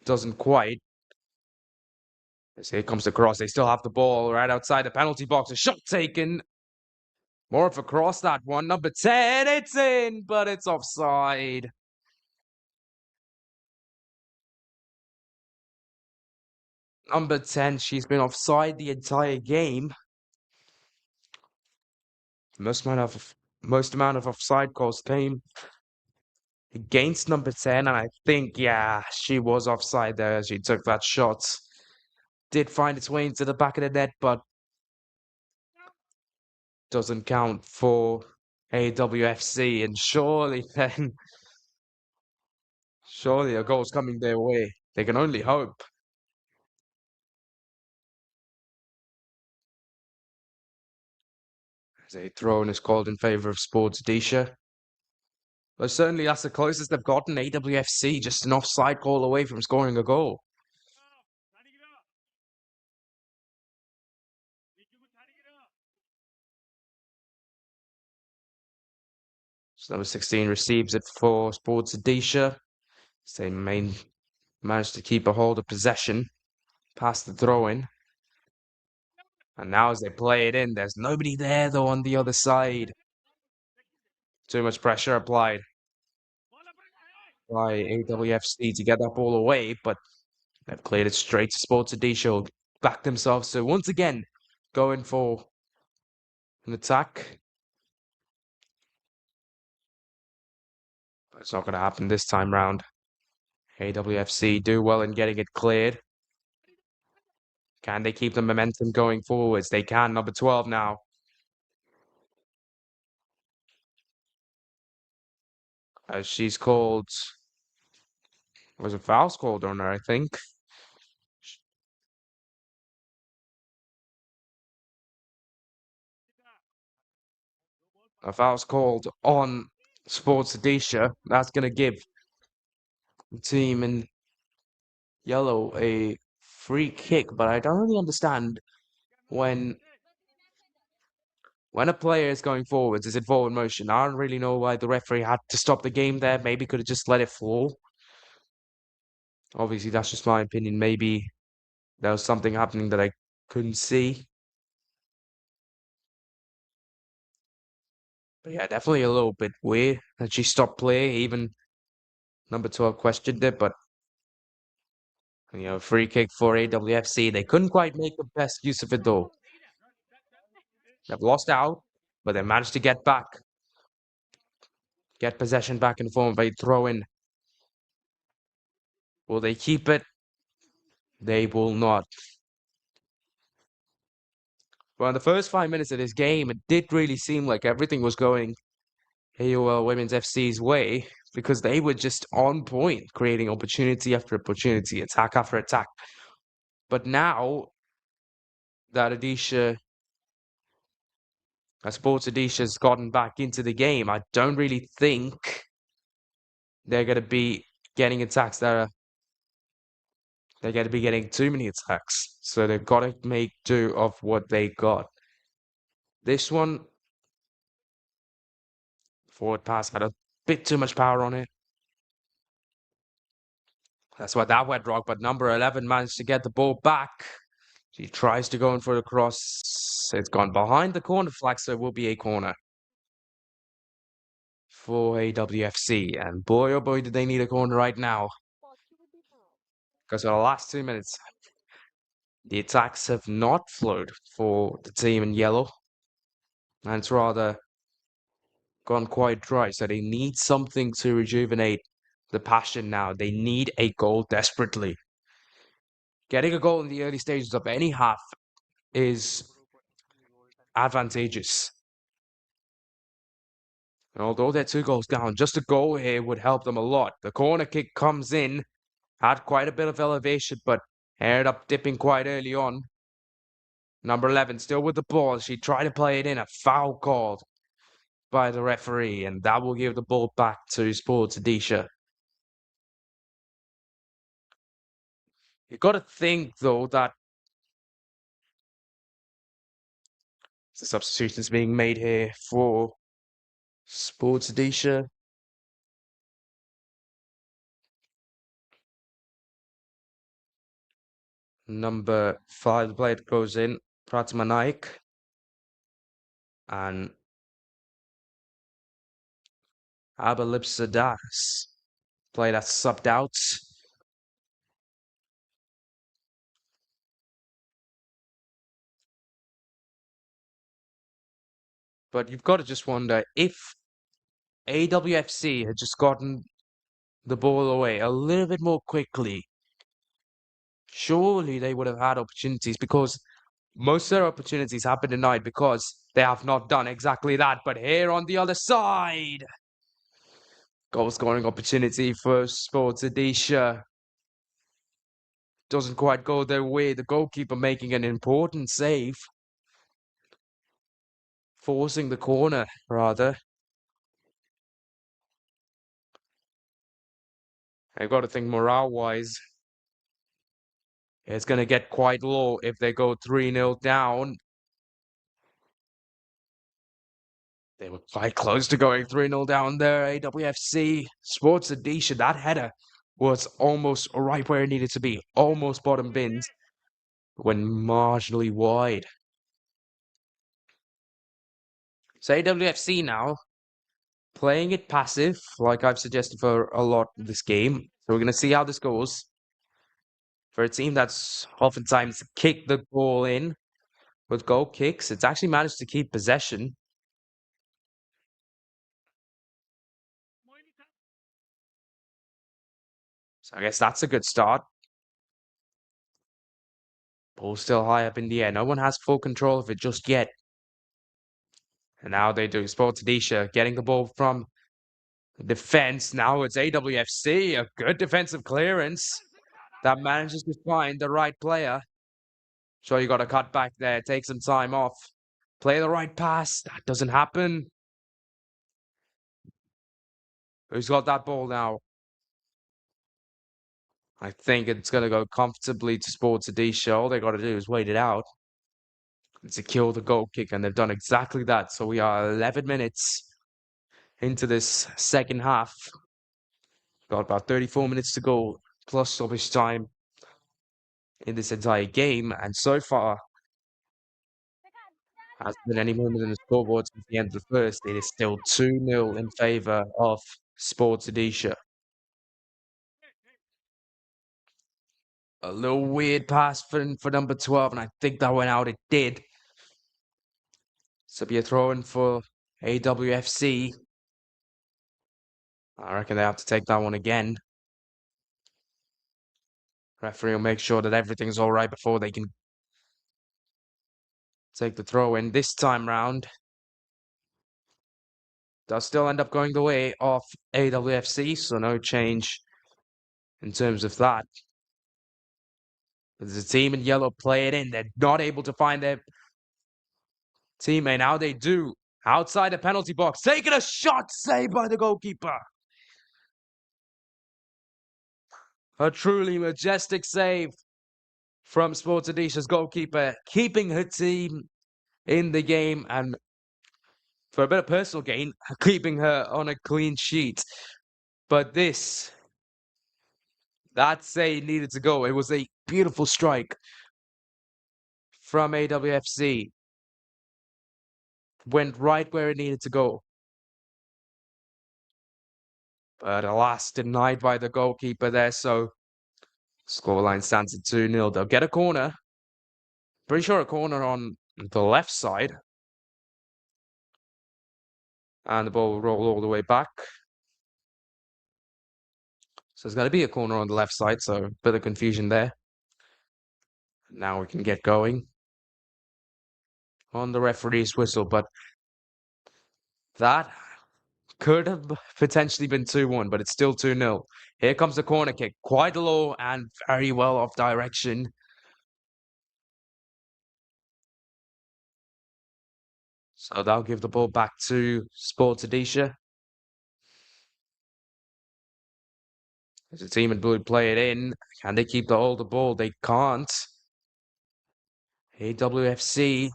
Doesn't quite. As here comes the cross. They still have the ball right outside the penalty box. A shot taken. More of a cross, that one. Number 10, it's in, but it's offside. Number 10, she's been offside the entire game. Most amount of offside calls came against number 10, and I think, yeah, she was offside there as she took that shot. Did find its way into the back of the net, but doesn't count for AWFC, and surely then, surely a goal's coming their way. They can only hope. As a throw-in is called in favour of Sports Odisha. But certainly that's the closest they've gotten. AWFC just an offside call away from scoring a goal. So number 16 receives it for Sports Odisha. So they managed to keep a hold of possession past the throw-in. And now as they play it in, there's nobody there though on the other side. Too much pressure applied by AWFC to get that ball away, but they've cleared it straight to Sports Odisha, back themselves. So once again, going for an attack. But it's not going to happen this time round. AWFC do well in getting it cleared. Can they keep the momentum going forwards? They can. Number 12 now. As she's called, was a foul called on her, I think. A foul's called on Sports Odisha. That's going to give the team in yellow a free kick, but I don't really understand when a player is going forwards, is it forward motion? I don't really know why the referee had to stop the game there. Maybe could have just let it fall. Obviously, that's just my opinion. Maybe there was something happening that I couldn't see. But yeah, definitely a little bit weird that she stopped play. Even number 12 questioned it, but free kick for AWFC. They couldn't quite make the best use of it though. They've lost out, but they managed to get possession back in the form of a throw-in. Will they keep it? They will not. Well, in the first 5 minutes of this game, it did really seem like everything was going AUL Women's FC's way because they were just on point, creating opportunity after opportunity, attack after attack. But now that Sports Odisha's gotten back into the game, I don't really think they're going to be getting attacks they're going to be getting too many attacks. So they've got to make do of what they got. This one, forward pass had a bit too much power on it. That's why that went wrong. But number 11 managed to get the ball back. She tries to go in for the cross. It's gone behind the corner flag, so it will be a corner for AWFC. And boy, oh boy, did they need a corner right now. Because for the last 2 minutes, the attacks have not flowed for the team in yellow. And it's rather gone quite dry. So they need something to rejuvenate the passion now. They need a goal desperately. Getting a goal in the early stages of any half is advantageous. And although they're 2 goals down, just a goal here would help them a lot. The corner kick comes in, had quite a bit of elevation, but ended up dipping quite early on. Number 11 still with the ball. She tried to play it in. A foul called by the referee, and that will give the ball back to Sports Odisha. You got to think, though, that The substitutions being made here for Sports Odisha. Number 5, the player that goes in, Pratima Naik. And Abalipsadas, player that's subbed out. But you've got to just wonder if AWFC had just gotten the ball away a little bit more quickly, surely they would have had opportunities, because most of their opportunities have been denied because they have not done exactly that. But here on the other side, goal scoring opportunity for Sports Odisha. Doesn't quite go their way. The goalkeeper making an important save. Forcing the corner, rather. I've got to think morale-wise, it's going to get quite low if they go 3-0 down. They were quite close to going 3-0 down there. AWFC, Sports Odisha, that header was almost right where it needed to be. Almost bottom bins, when marginally wide. So AWFC now, playing it passive, like I've suggested for a lot of this game. So we're going to see how this goes. For a team that's oftentimes kicked the ball in with goal kicks, it's actually managed to keep possession. So I guess that's a good start. Ball still high up in the air. No one has full control of it just yet. And now they do. Sports Odisha getting the ball from defense. Now it's AWFC. A good defensive clearance that manages to find the right player. So you got to cut back there. Take some time off. Play the right pass. That doesn't happen. Who's got that ball now? I think it's going to go comfortably to Sports Odisha. All they got to do is wait it out. Secure the goal kick, and they've done exactly that. So we are 11 minutes into this second half. Got about 34 minutes to go, plus stoppage time in this entire game. And so far, hasn't been any movement in the scoreboard since the end of the first. It is still 2-0 in favour of Sports Odisha. A little weird pass for number 12, and I think that went out. It did. So be a throw in for AWFC. I reckon they have to take that one again. Referee will make sure that everything's all right before they can take the throw in. This time round, does still end up going the way of AWFC, so no change in terms of that. There's a team in yellow play it in. They're not able to find their teammate. Now they do. Outside the penalty box. Taking a shot. Saved by the goalkeeper. A truly majestic save from Sports Odisha's goalkeeper, keeping her team in the game, and for a bit of personal gain, keeping her on a clean sheet. But that save needed to go. It was a beautiful strike from AWFC. Went right where it needed to go. But alas, denied by the goalkeeper there, so scoreline stands at 2-0. They'll get a corner. Pretty sure a corner on the left side. And the ball will roll all the way back. So there's going to be a corner on the left side, so a bit of confusion there. Now we can get going on the referee's whistle, but that could have potentially been 2-1, but it's still 2-0. Here comes the corner kick, quite low and very well off direction. So that'll give the ball back to Sports Odisha. As a team in blue play it in. Can they keep the hold of the ball? They can't. AWFC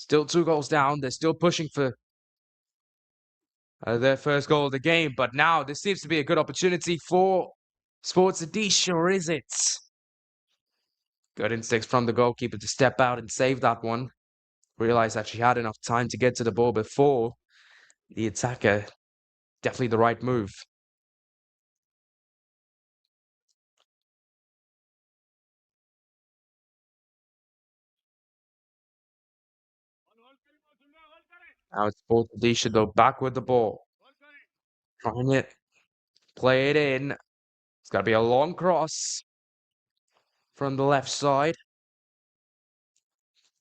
Still 2 goals down. They're still pushing for their first goal of the game. But now this seems to be a good opportunity for Sports Odisha, or is it? Good instincts from the goalkeeper to step out and save that one. Realized that she had enough time to get to the ball before the attacker. Definitely the right move. Now it's Sports Odisha though, back with the ball. Trying it. Play it in. It's got to be a long cross from the left side.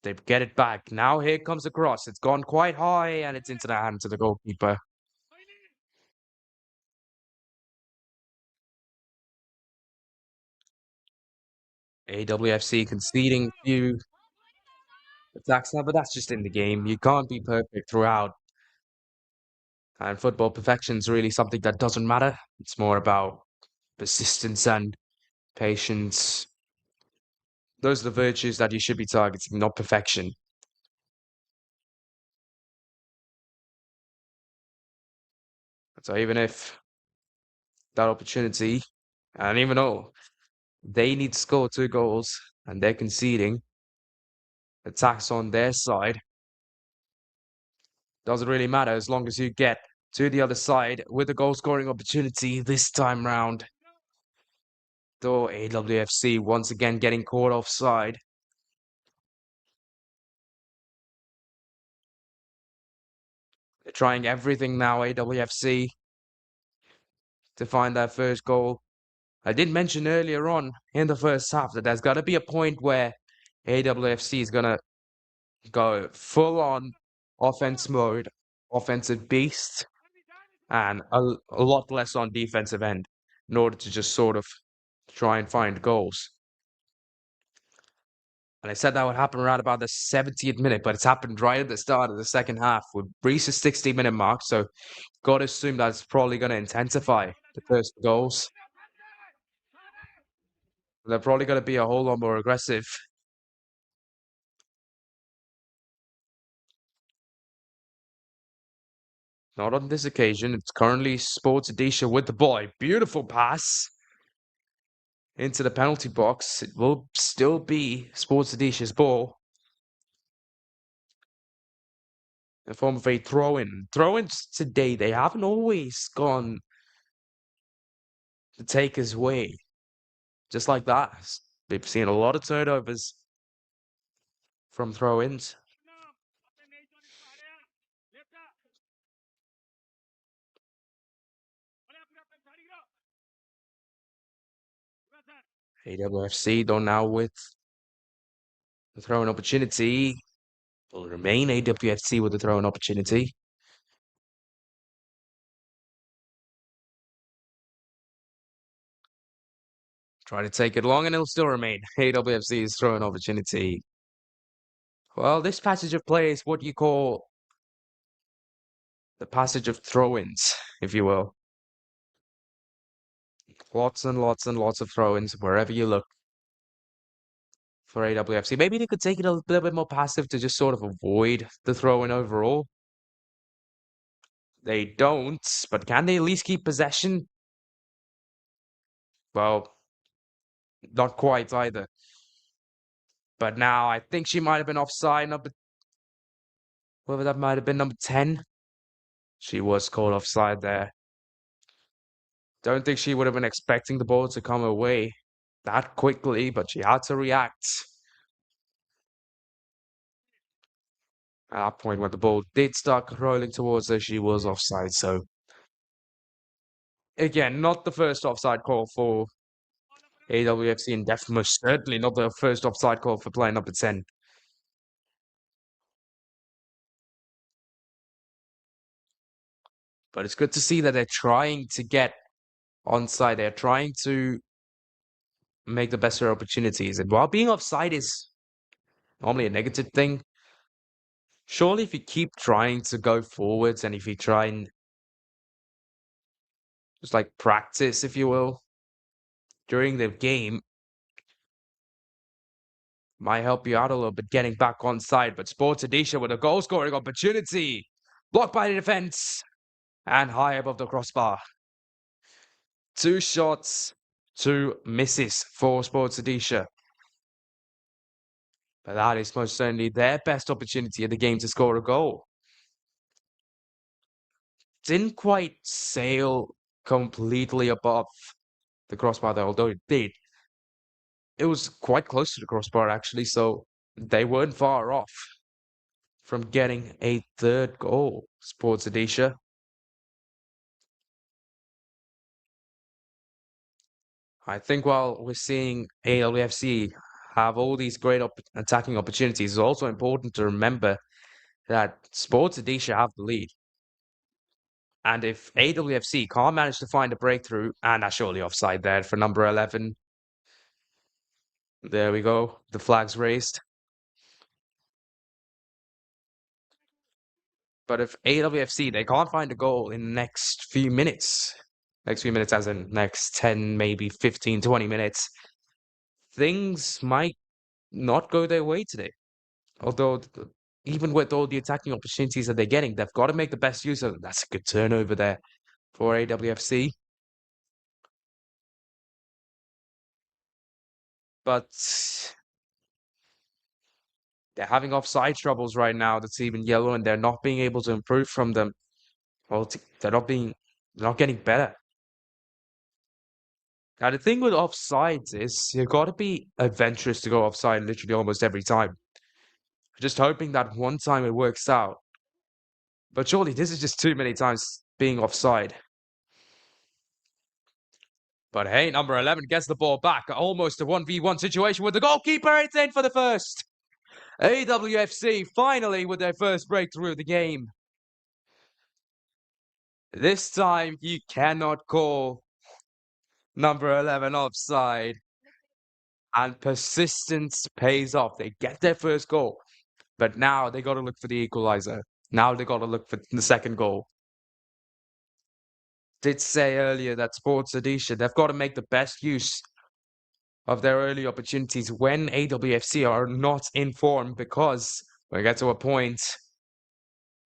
They get it back. Now here comes the cross. It's gone quite high and it's into the hands of the goalkeeper. AWFC conceding a few attacks now, but that's just in the game. You can't be perfect throughout. And football perfection is really something that doesn't matter. It's more about persistence and patience. Those are the virtues that you should be targeting, not perfection. So even if that opportunity, and even though they need to score 2 goals and they're conceding, attacks on their side, doesn't really matter as long as you get to the other side with a goal scoring opportunity this time round. Though AWFC once again getting caught offside. They're trying everything now, AWFC, to find that first goal. I did mention earlier on in the first half that there's got to be a point where AWFC is going to go full on offense mode, offensive beast, and a lot less on defensive end in order to just sort of try and find goals. And I said that would happen around about the 70th minute, but it's happened right at the start of the second half with Breeze's 60-minute mark. So got to assume that it's probably going to intensify the first goals. They're probably going to be a whole lot more aggressive. Not on this occasion. It's currently Sports Odisha with the ball. Beautiful pass into the penalty box. It will still be Sports Odisha's ball. In the form of a throw-in. Throw-ins today, they haven't always gone the taker's way. Just like that. We've seen a lot of turnovers from throw-ins. AWFC though now with the throw-in opportunity. Will remain AWFC with the throw-in opportunity. Try to take it long and it'll still remain AWFC's throw-in opportunity. Well, this passage of play is what you call the passage of throw-ins, if you will. Lots and lots and lots of throw-ins wherever you look for AWFC. Maybe they could take it a little bit more passive to just sort of avoid the throw-in overall. They don't, but can they at least keep possession? Well, not quite either. But now I think she might have been offside. Whether that might have been number 10. She was called offside there. Don't think she would have been expecting the ball to come her way that quickly, but she had to react. At that point, when the ball did start rolling towards her, she was offside. So, again, not the first offside call for AWFC, and definitely most certainly not the first offside call for player number 10. But it's good to see that they're trying to get onside. They're trying to make the best of their opportunities. And while being offside is normally a negative thing, surely if you keep trying to go forwards and if you try and just like practice, if you will, during the game, Might help you out a little bit getting back on side, but Sports Odisha with a goal scoring opportunity. Blocked by the defense and high above the crossbar. 2 shots, 2 misses for Sports Odisha. But that is most certainly their best opportunity of the game to score a goal. Didn't quite sail completely above the crossbar, though, although it did. It was quite close to the crossbar, actually, so they weren't far off from getting a third goal, Sports Odisha. I think while we're seeing AWFC have all these great attacking opportunities, it's also important to remember that Sports Odisha have the lead. And if AWFC can't manage to find a breakthrough, and that's surely offside there for number 11. There we go. The flag's raised. But if AWFC, they can't find a goal in the next few minutes as in next 10, maybe 15, 20 minutes, things might not go their way today. Although, even with all the attacking opportunities that they're getting, they've got to make the best use of them. That's a good turnover there for AWFC. But they're having offside troubles right now. The team in yellow, and they're not being able to improve from them. Well, they're not getting better. Now, the thing with offsides is you've got to be adventurous to go offside literally almost every time. Just hoping that one time it works out. But surely this is just too many times being offside. But hey, number 11 gets the ball back. Almost a 1v1 situation with the goalkeeper. It's in for the first. AWFC finally with their first breakthrough of the game. This time you cannot call number 11 offside. And persistence pays off. They get their first goal. But now they got to look for the equalizer. Now they got to look for the second goal. Did say earlier that Sports Odisha, they've got to make the best use of their early opportunities when AWFC are not in form, because we get to a point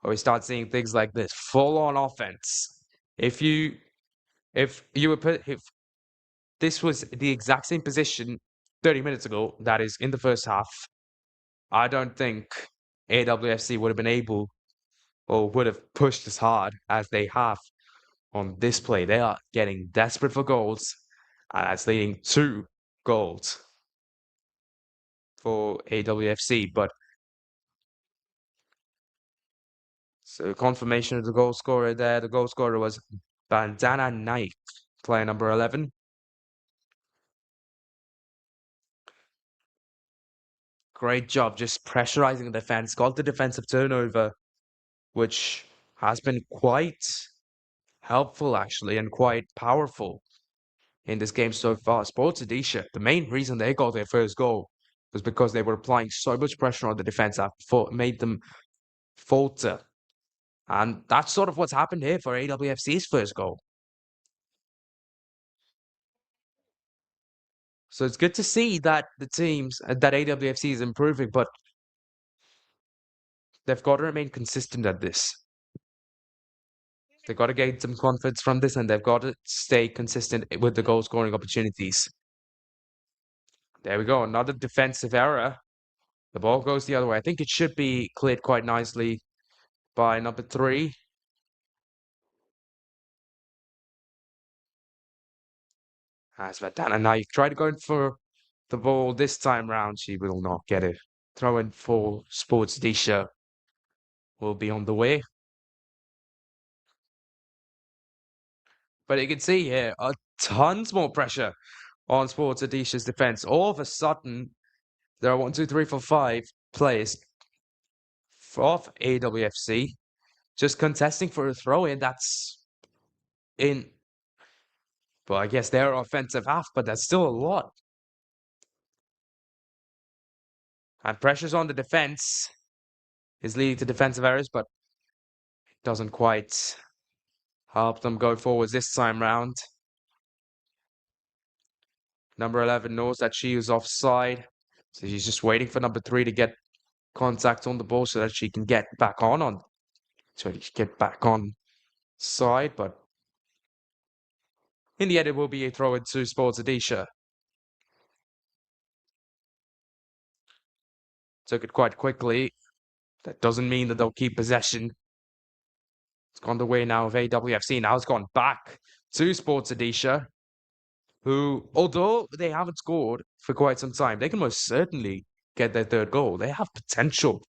where we start seeing things like this full-on offense. If this was the exact same position 30 minutes ago, that is in the first half, I don't think AWFC would have been able or would have pushed as hard as they have on this play. They are getting desperate for goals, and that's leading to goals for AWFC. But so confirmation of the goal scorer there. The goal scorer was Bandana Naik, player number 11. Great job just pressurizing the defense. Got the defensive turnover, which has been quite helpful actually and quite powerful in this game so far. Sports Odisha, the main reason they got their first goal was because they were applying so much pressure on the defense that made them falter. And that's sort of what's happened here for AWFC's first goal. So it's good to see that the teams, that AWFC is improving, but they've got to remain consistent at this. They've got to gain some confidence from this, and they've got to stay consistent with the goal scoring opportunities. There we go, another defensive error. The ball goes the other way. I think it should be cleared quite nicely by number 3. As Vadana Naik tried going for the ball this time round, she will not get it. Throw in for Sports Odisha will be on the way. But you can see here, tons more pressure on Sports Odisha's defense. All of a sudden, there are 1, 2, 3, 4, 5 players of AWFC just contesting for a throw-in that's in. Well, I guess they're offensive half, but that's still a lot. And pressures on the defense is leading to defensive errors, but it doesn't quite help them go forwards this time round. Number 11 knows that she is offside, So she's just waiting for number 3 to get contact on the ball so that she can get back on so she can get back on side. But in the end, it will be a throw into Sports Odisha. Took it quite quickly. That doesn't mean that they'll keep possession. It's gone the way now of AWFC. Now it's gone back to Sports Odisha, who, although they haven't scored for quite some time, they can most certainly get their third goal. They have potential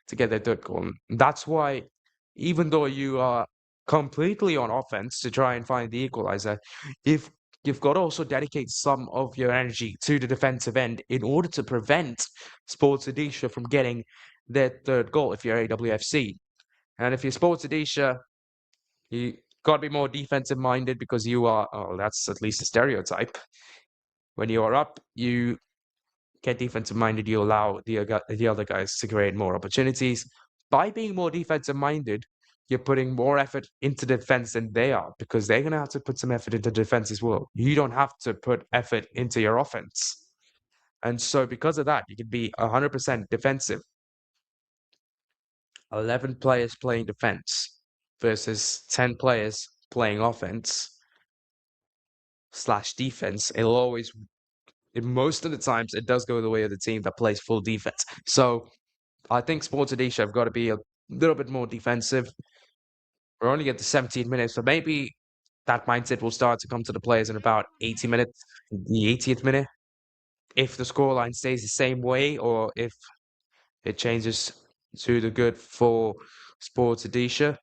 to get their third goal. And that's why, even though you are completely on offense to try and find the equalizer, if you've got to also dedicate some of your energy to the defensive end in order to prevent Sports Odisha from getting their third goal if you're AWFC. And if you're Sports Odisha, you got to be more defensive minded because you are, oh, that's at least a stereotype. When you are up, you get defensive minded, you allow the other guys to create more opportunities. By being more defensive minded, you're putting more effort into defense than they are because they're going to have to put some effort into defense as well. You don't have to put effort into your offense. And so, because of that, you can be 100% defensive. 11 players playing defense versus 10 players playing offense slash defense. It'll always, most of the times, it does go the way of the team that plays full defense. So, I think Sports Odisha have got to be a little bit more defensive. We're only at the 17 minutes, so maybe that mindset will start to come to the players in about 80 minutes, the 80th minute. If the scoreline stays the same way or if it changes to the good for Sports Odisha.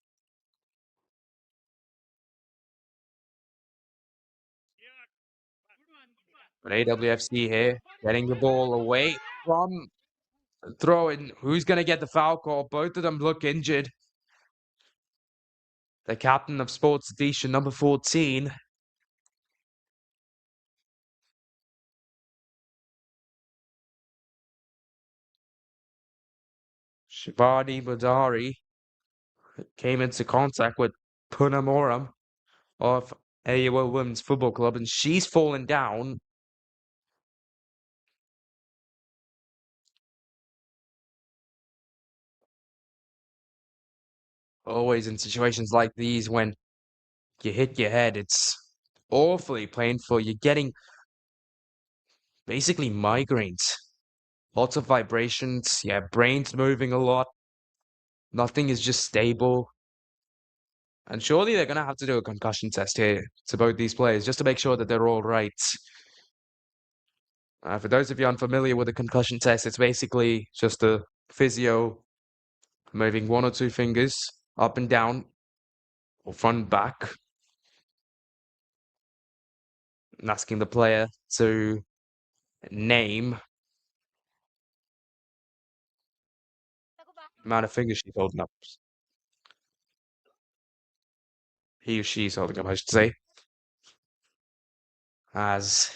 But AWFC here getting the ball away from throwing. Who's going to get the foul call? Both of them look injured. The captain of Sports Odisha, number 14. Shivani Badari came into contact with Punamoram of AUL Women's Football Club, and she's fallen down. Always in situations like these when you hit your head, it's awfully painful. You're getting basically migraines, lots of vibrations. Yeah, brain's moving a lot. Nothing is just stable. And surely they're going to have to do a concussion test here to both these players just to make sure that they're all right. For those of you unfamiliar with a concussion test, it's basically just a physio moving one or two fingers up and down or front and back and asking the player to name the amount of fingers she's holding up. He or she's holding up, I should say. As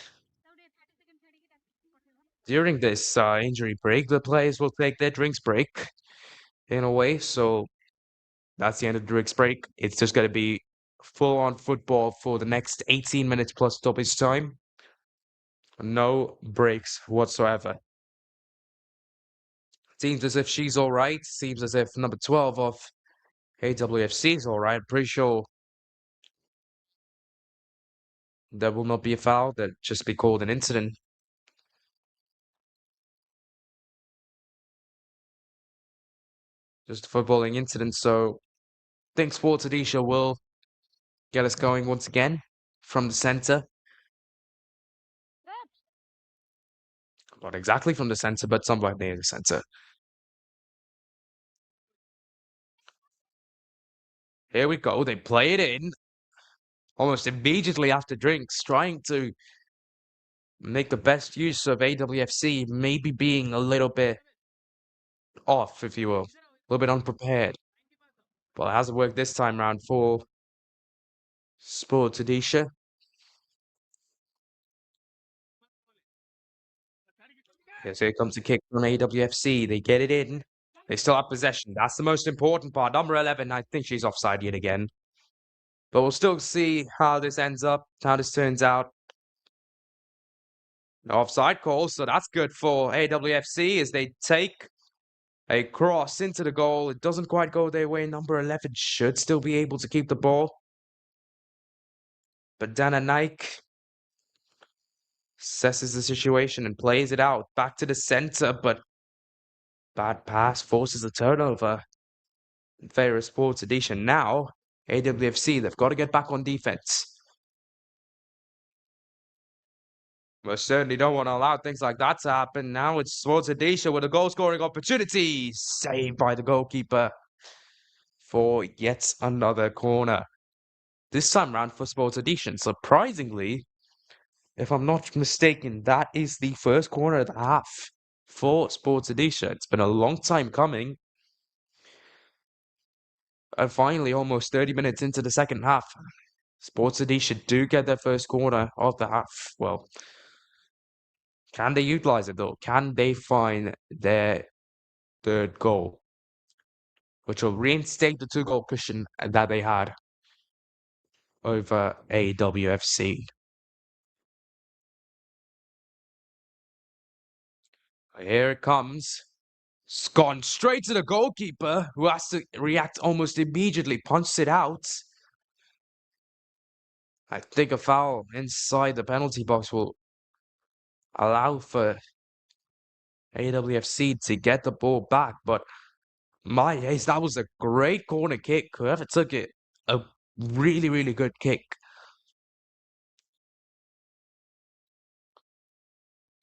during this injury break, the players will take their drinks break in a way. So that's the end of the drinks break. It's just going to be full-on football for the next 18 minutes plus stoppage time. No breaks whatsoever. Seems as if she's all right. Seems as if number 12 of AWFC is all right. Pretty sure there will not be a foul. That'll just be called an incident. Just a footballing incident. So I think Sports Odisha will get us going once again from the centre. Not exactly from the centre, but somewhere near the centre. Here we go. They play it in almost immediately after drinks, trying to make the best use of AWFC, maybe being a little bit off, if you will, a little bit unprepared. Well, it hasn't worked this time round for Sports Odisha. Yes, here comes a kick from AWFC. They get it in. They still have possession. That's the most important part. Number 11, I think she's offside yet again. But we'll still see how this ends up, how this turns out. No offside call, so that's good for AWFC as they take a cross into the goal. It doesn't quite go their way. Number 11 should still be able to keep the ball. But Dana Nike assesses the situation and plays it out back to the center, but bad pass forces a turnover in favor of Sports Edition. Now, AWFC, they've got to get back on defense. Most certainly don't want to allow things like that to happen. Now it's Sports Odisha with a goal-scoring opportunity. Saved by the goalkeeper for yet another corner. This time round for Sports Edition. Surprisingly, if I'm not mistaken, that is the first corner of the half for Sports Odisha. It's been a long time coming. And finally, almost 30 minutes into the second half, Sports Odisha do get their first corner of the half. Well, can they utilize it though? Can they find their third goal, which will reinstate the 2-goal cushion that they had over AWFC? Here it comes. It's gone straight to the goalkeeper, who has to react almost immediately, punches it out. I think a foul inside the penalty box will allow for AWFC to get the ball back, but my days, that was a great corner kick. Whoever took it, a really, really good kick.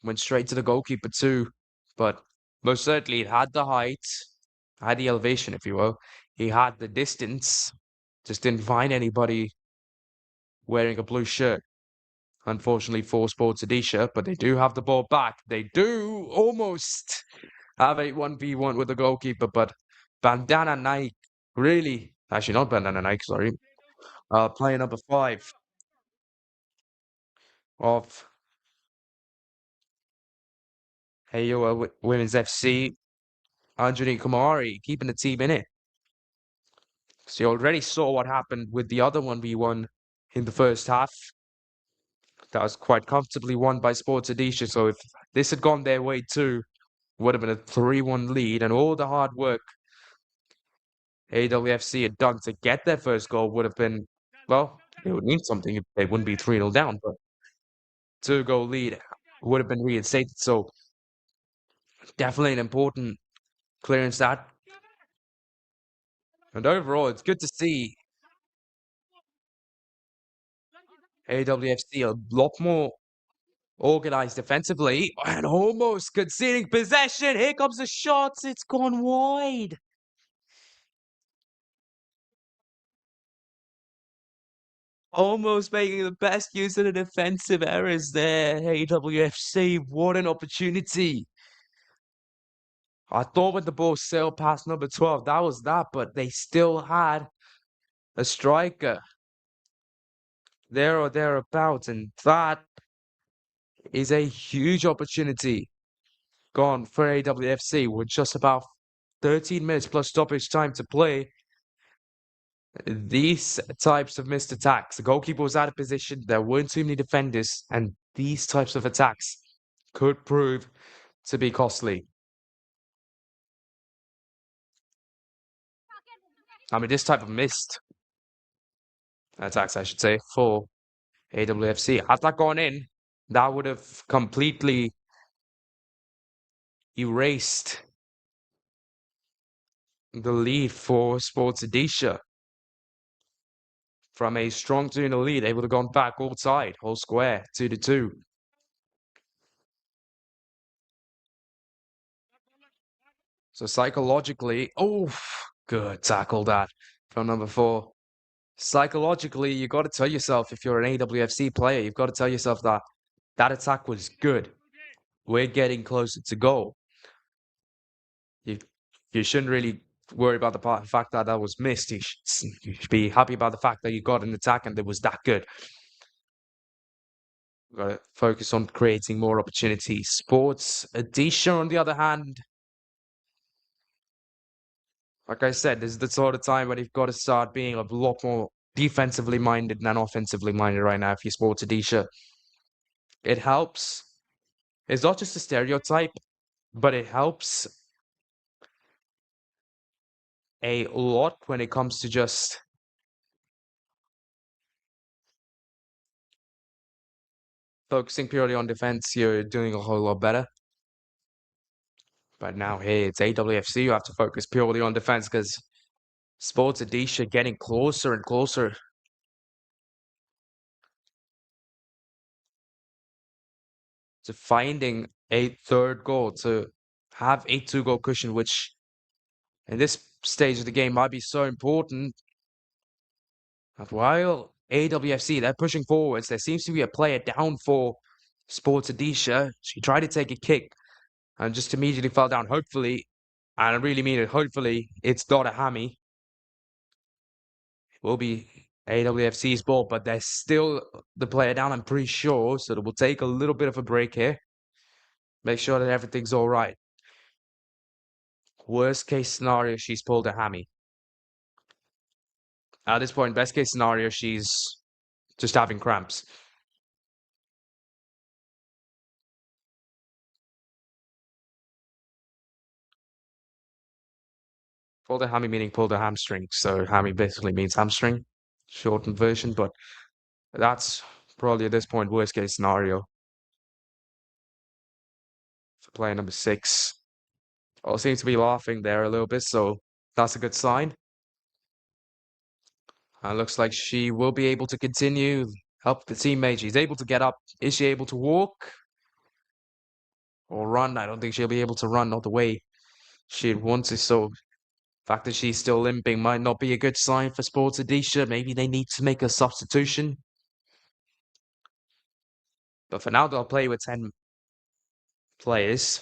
Went straight to the goalkeeper too, but most certainly it had the height, had the elevation, if you will. He had the distance, just didn't find anybody wearing a blue shirt. Unfortunately for Sports Odisha, but they do have the ball back. They do almost have a 1v1 with the goalkeeper, but Bandana Naik really, actually not Bandana Naik, sorry, player number 5 of AUL Women's FC, Anjani Kumari, keeping the team in it. So you already saw what happened with the other 1v1 in the first half. That was quite comfortably won by Sports Odisha. So if this had gone their way too, would have been a 3-1 lead, and all the hard work AWFC had done to get their first goal would have been, well, it would mean something if they wouldn't be 3-0 down, but 2-goal lead would have been reinstated. So definitely an important clearance that. And overall, it's good to see AWFC a lot more organized defensively and almost conceding possession. Here comes the shot. It's gone wide. Almost making the best use of the defensive errors there. AWFC, what an opportunity. I thought when the ball sailed past number 12, that was that, but they still had a striker there or thereabouts, and that is a huge opportunity gone for AWFC with just about 13 minutes plus stoppage time to play. These types of missed attacks, the goalkeeper was out of position, there weren't too many defenders, and these types of attacks could prove to be costly. I mean, this type of missed attacks, I should say, for AWFC. Had that gone in, that would have completely erased the lead for Sports Odisha. From a strong 2-0 lead, they would have gone back all tied, whole square, 2-2. So psychologically, oh, good tackle that from number 4. Psychologically, you got to tell yourself, if you're an AWFC player, you've got to tell yourself that that attack was good. We're getting closer to goal. You shouldn't really worry about the fact that that was missed. You should be happy about the fact that you got an attack and it was that good. We've got to focus on creating more opportunities. Sports Odisha, on the other hand, like I said, this is the sort of time when you've got to start being a lot more defensively minded than offensively minded right now if you're Sports Odisha. It helps It's not just a stereotype, but it helps a lot when it comes to just focusing purely on defense. You're doing a whole lot better. But now here it's AWFC. You have to focus purely on defense because Sports Odisha getting closer and closer to finding a third goal to have a 2-goal cushion, which in this stage of the game might be so important. But while AWFC, they're pushing forwards, there seems to be a player down for Sports Odisha. She tried to take a kick and just immediately fell down. Hopefully, and I really mean it, hopefully it's not a hammy. It will be AWFC's ball, but there's still the player down, I'm pretty sure. So it will take a little bit of a break here. Make sure that everything's all right. Worst case scenario, she's pulled a hammy. At this point, best case scenario, she's just having cramps. Pulled a hammy meaning pulled a hamstring. So hammy basically means hamstring, shortened version. But that's probably at this point worst case scenario for player number 6. All seems to be laughing there a little bit, so that's a good sign. Looks like she will be able to continue, help the teammate. She's able to get up. Is she able to walk or run? I don't think she'll be able to run, not the way she'd want to. So the fact that she's still limping might not be a good sign for Sports Odisha. Maybe they need to make a substitution. But for now, they'll play with 10 players.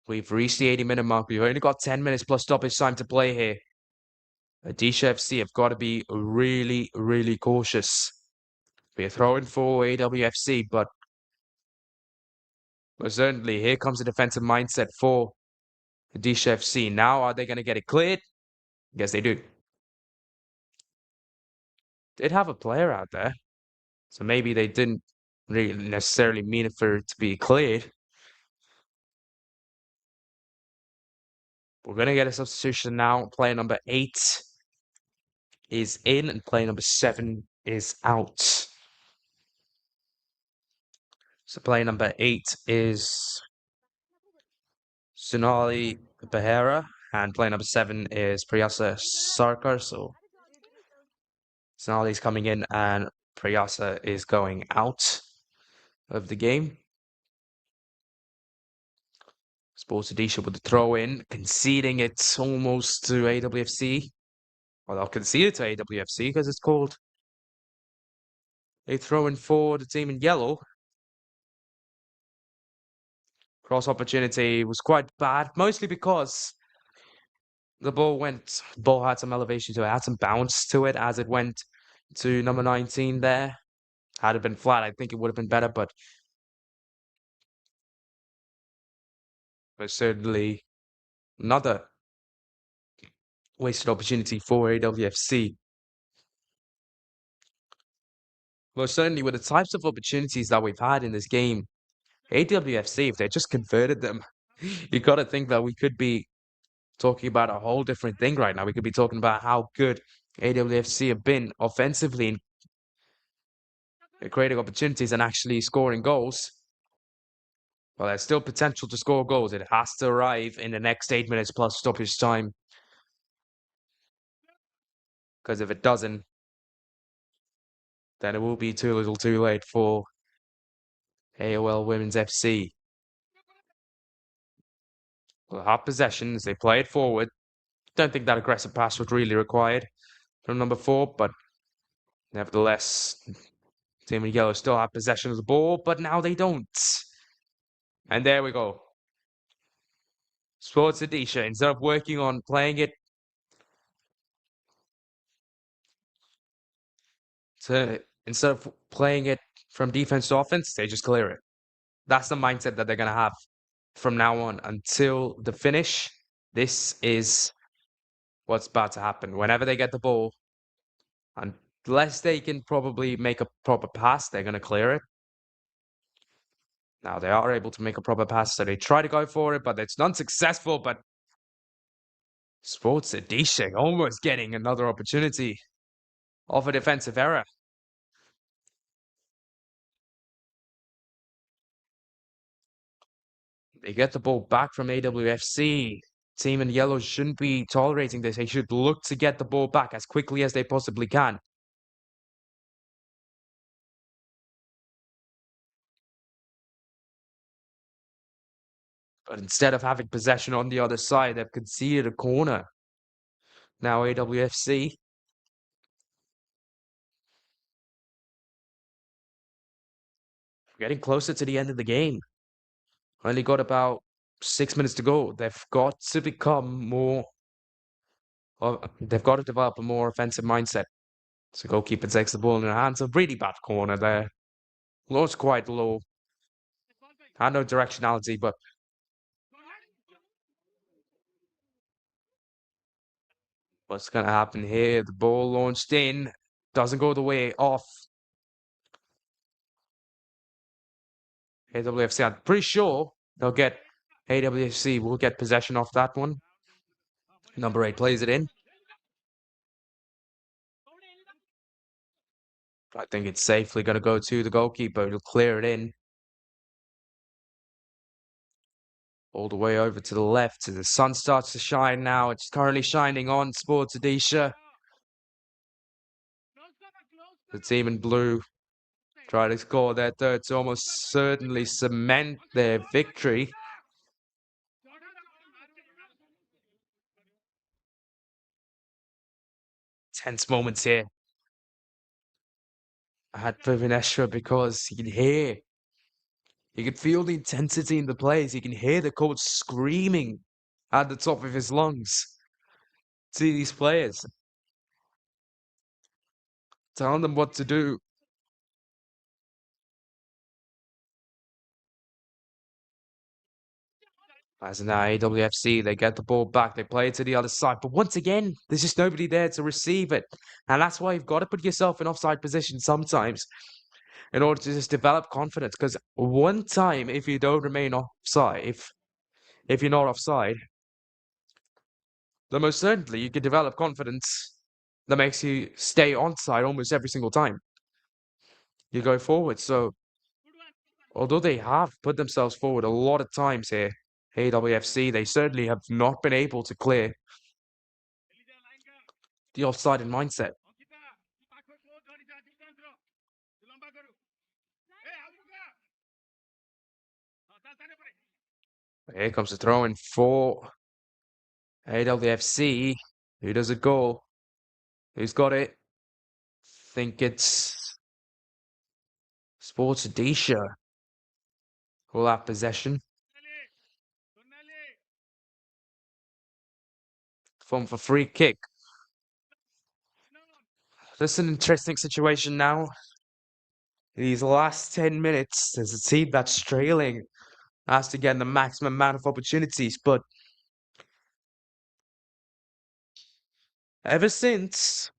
We've reached the 80-minute mark. We've only got 10 minutes plus stoppage time to play here. Odisha FC have got to be really, really cautious. We're throwing for AWFC, but most certainly here comes a defensive mindset for Odisha FC. Now, are they going to get it cleared? Yes, they do. Did have a player out there, so maybe they didn't really necessarily mean it for it to be cleared. We're going to get a substitution now. Player number 8 is in, and player number 7 is out. So player number 8 is Sunali Behera, and player number 7 is Priyasa Sarkar. So Sonali's coming in, and Priyasa is going out of the game. Sports Odisha with the throw in, conceding it almost to AWFC. Well, they'll concede it to AWFC because it's called a throw in for the team in yellow. Cross opportunity was quite bad, mostly because the ball had some elevation to it, had some bounce to it as it went to number 19 there. Had it been flat, I think it would have been better, but certainly another wasted opportunity for AWFC. Most certainly, with the types of opportunities that we've had in this game, AWFC, if they just converted them, you got to think that we could be talking about a whole different thing right now. We could be talking about how good AWFC have been offensively in creating opportunities and actually scoring goals. Well, there's still potential to score goals. It has to arrive in the next 8 minutes plus stoppage time. Because if it doesn't, then it will be too little too late for AUL Women's FC. Well, have possessions. They play it forward. Don't think that aggressive pass was really required from number 4, but nevertheless, Team in Yellow still have possession of the ball, but now they don't. And there we go. Sports Odisha, instead of working on playing it instead of playing it from defense to offense, they just clear it. That's the mindset that they're going to have from now on until the finish. This is what's about to happen. Whenever they get the ball, and Unless they can probably make a proper pass, they're going to clear it. Now they are able to make a proper pass, so they try to go for it, but it's unsuccessful. But Sports Odisha almost getting another opportunity of a defensive error. They get the ball back from AWFC. Team in yellow shouldn't be tolerating this. They should look to get the ball back as quickly as they possibly can. But instead of having possession on the other side, they've conceded a corner. Now AWFC. Getting closer to the end of the game. Only got about 6 minutes to go. They've got to become more. They've got to develop a more offensive mindset. So goalkeeper takes the ball in their hands. A really bad corner there. Low's quite low. Had no directionality, but what's going to happen here? The ball launched in. Doesn't go the way off. AWFC, I'm pretty sure they'll get. AWFC will get possession of that one. Number 8 plays it in. I think it's safely going to go to the goalkeeper. He'll clear it in. All the way over to the left. The sun starts to shine now. It's currently shining on Sports Odisha. The team in blue try to score their third to almost certainly cement their victory. Tense moments here at Bhubaneswar because you can feel the intensity in the players. You can hear the coach screaming at the top of his lungs to these players, telling them what to do. As in now, AWFC, they get the ball back, they play it to the other side. But once again, there's just nobody there to receive it. And that's why you've got to put yourself in offside position sometimes in order to just develop confidence. Because one time, if you don't remain offside, if you're not offside, then most certainly you can develop confidence that makes you stay onside almost every single time you go forward. So although they have put themselves forward a lot of times here, AWFC, they certainly have not been able to clear the offside mindset. Here comes the throw in for AWFC. Who does it go? Who's got it? Think it's Sports Odisha will have possession. Form for free kick. This is an interesting situation now. These last 10 minutes, there's a team that's trailing, has to get the maximum amount of opportunities. But ever since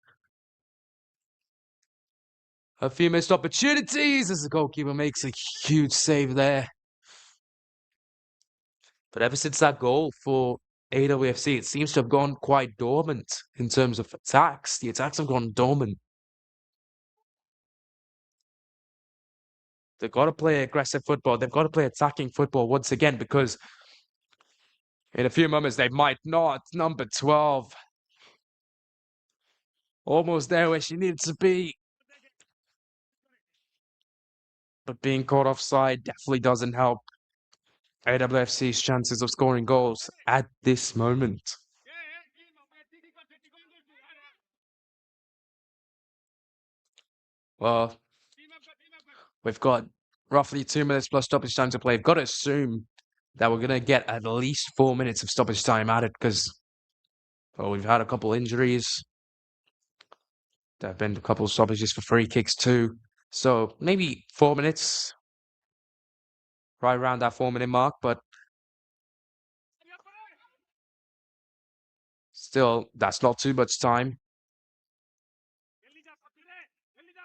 a few missed opportunities, as the goalkeeper makes a huge save there. But ever since that goal for AWFC, it seems to have gone quite dormant in terms of attacks. The attacks have gone dormant. They've got to play aggressive football. They've got to play attacking football once again because in a few moments they might not. Number 12. Almost there where she needed to be. But being caught offside definitely doesn't help AWFC's chances of scoring goals at this moment. Well, we've got roughly 2 minutes plus stoppage time to play. I've got to assume that we're going to get at least 4 minutes of stoppage time at it because we've had a couple injuries. There have been a couple of stoppages for free kicks too. So maybe 4 minutes, right around that 4 minute mark, but still, that's not too much time.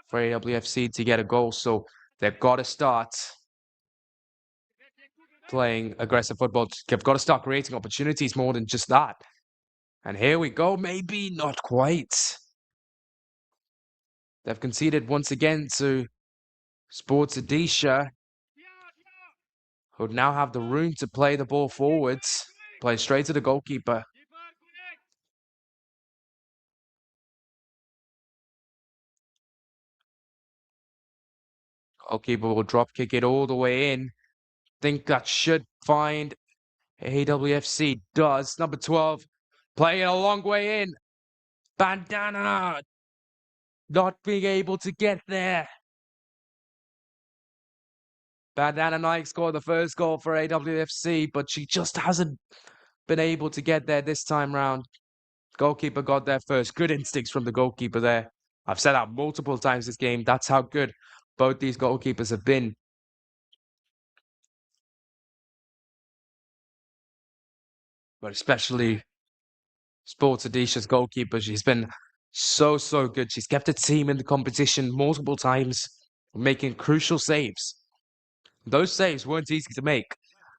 for AWFC to get a goal, so they've got to start playing aggressive football. They've got to start creating opportunities more than just that. And here we go, maybe not quite. They've conceded once again to Sports Odisha, who now have the room to play the ball forwards, play straight to the goalkeeper. Goalkeeper will drop kick it all the way in. Think that should find AWFC. Does. Number 12, playing a long way in. Bandana not being able to get there. Bandana Naik scored the first goal for AWFC, but she just hasn't been able to get there this time round. Goalkeeper got there first. Good instincts from the goalkeeper there. I've said that multiple times this game. That's how good both these goalkeepers have been. But especially Sports Odisha's goalkeeper. She's been so good. She's kept the team in the competition multiple times, making crucial saves. Those saves weren't easy to make.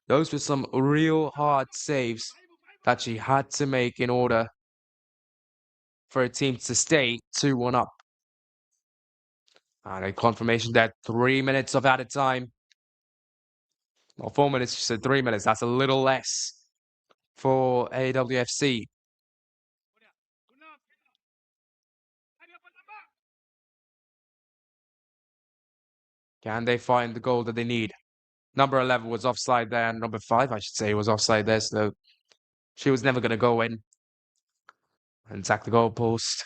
Those were some real hard saves that she had to make in order for a team to stay 2-1 up. And a confirmation that 3 minutes of added time. Well, 4 minutes, she said 3 minutes. That's a little less for AWFC. Can they find the goal that they need? Number 11 was offside there, and number 5, I should say, was offside there, so she was never going to go in and attack the goalpost.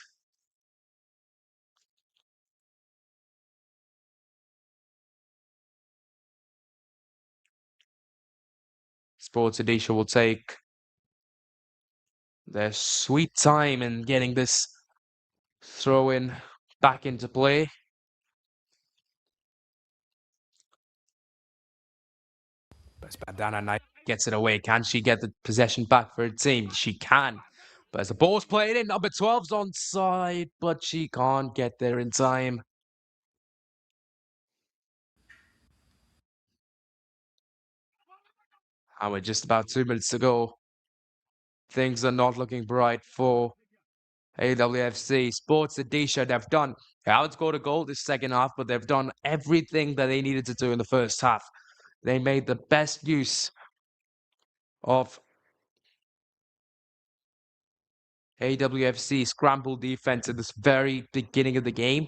Sports Odisha will take their sweet time in getting this throw in back into play. But Bandana Knight gets it away. Can she get the possession back for her team? She can. But as the ball's played in, number 12's onside, but she can't get there in time. And with just about 2 minutes to go, things are not looking bright for AWFC. Sports Odisha, they've done, they haven't scored a goal this second half, but they've done everything that they needed to do in the first half. They made the best use of AWFC scramble defense at this very beginning of the game,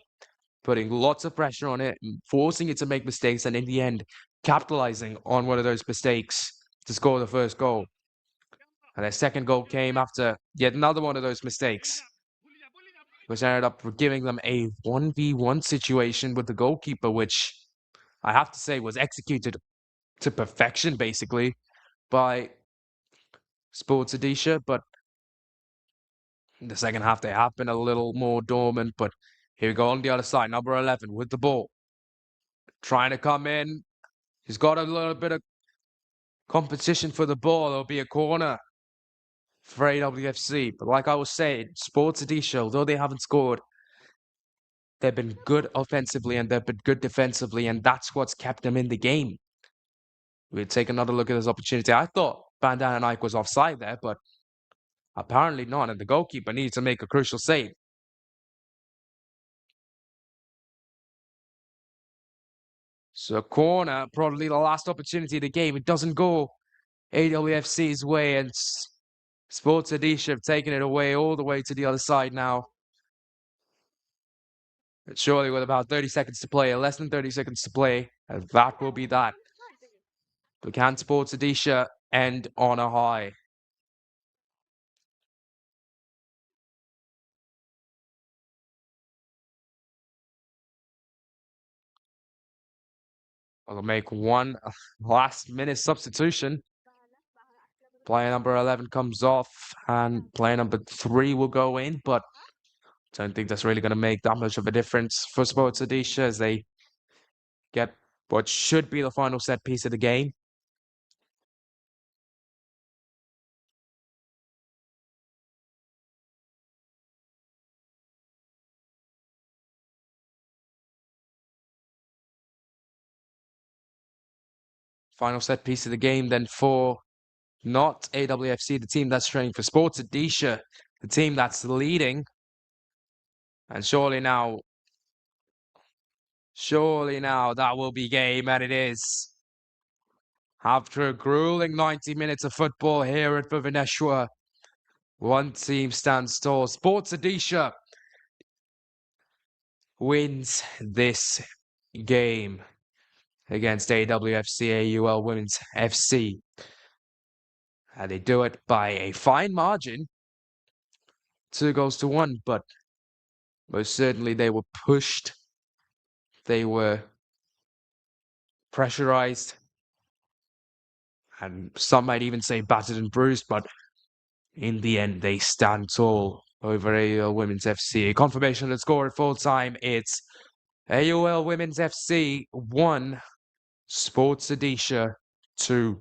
putting lots of pressure on it, forcing it to make mistakes, and in the end, capitalizing on one of those mistakes to score the first goal. And their second goal came after yet another one of those mistakes, which ended up giving them a 1v1 situation with the goalkeeper, which I have to say was executed to perfection, basically, by Sports Odisha. But in the second half, they have been a little more dormant. But here we go on the other side, number 11 with the ball. Trying to come in. He's got a little bit of competition for the ball. There'll be a corner for AWFC. But like I was saying, Sports Odisha, although they haven't scored, they've been good offensively and they've been good defensively, and that's what's kept them in the game. We'll take another look at this opportunity. I thought Bandana Naik was offside there, but apparently not, and the goalkeeper needs to make a crucial save. So corner, probably the last opportunity of the game. It doesn't go AWFC's way, and Sports Odisha have taken it away all the way to the other side now. And surely with about 30 seconds to play, or less than 30 seconds to play, and that will be that. But can Sports Odisha end on a high? I'll make one last minute substitution. Player number 11 comes off and player number 3 will go in, but don't think that's really going to make that much of a difference for Sports Odisha as they get what should be the final set piece of the game. Final set piece of the game then for not AWFC, the team that's training for Sports Odisha, the team that's leading. And surely now that will be game, and it is. After a grueling 90 minutes of football here at Bhubaneswar, one team stands tall. Sports Odisha wins this game against AWFC AUL Women's FC. And they do it by a fine margin, 2-1, but most certainly they were pushed. They were pressurized, and some might even say battered and bruised, but in the end, they stand tall over AUL Women's FC. A confirmation of the score at full time. It's AUL Women's FC 1, Sports Odisha 2.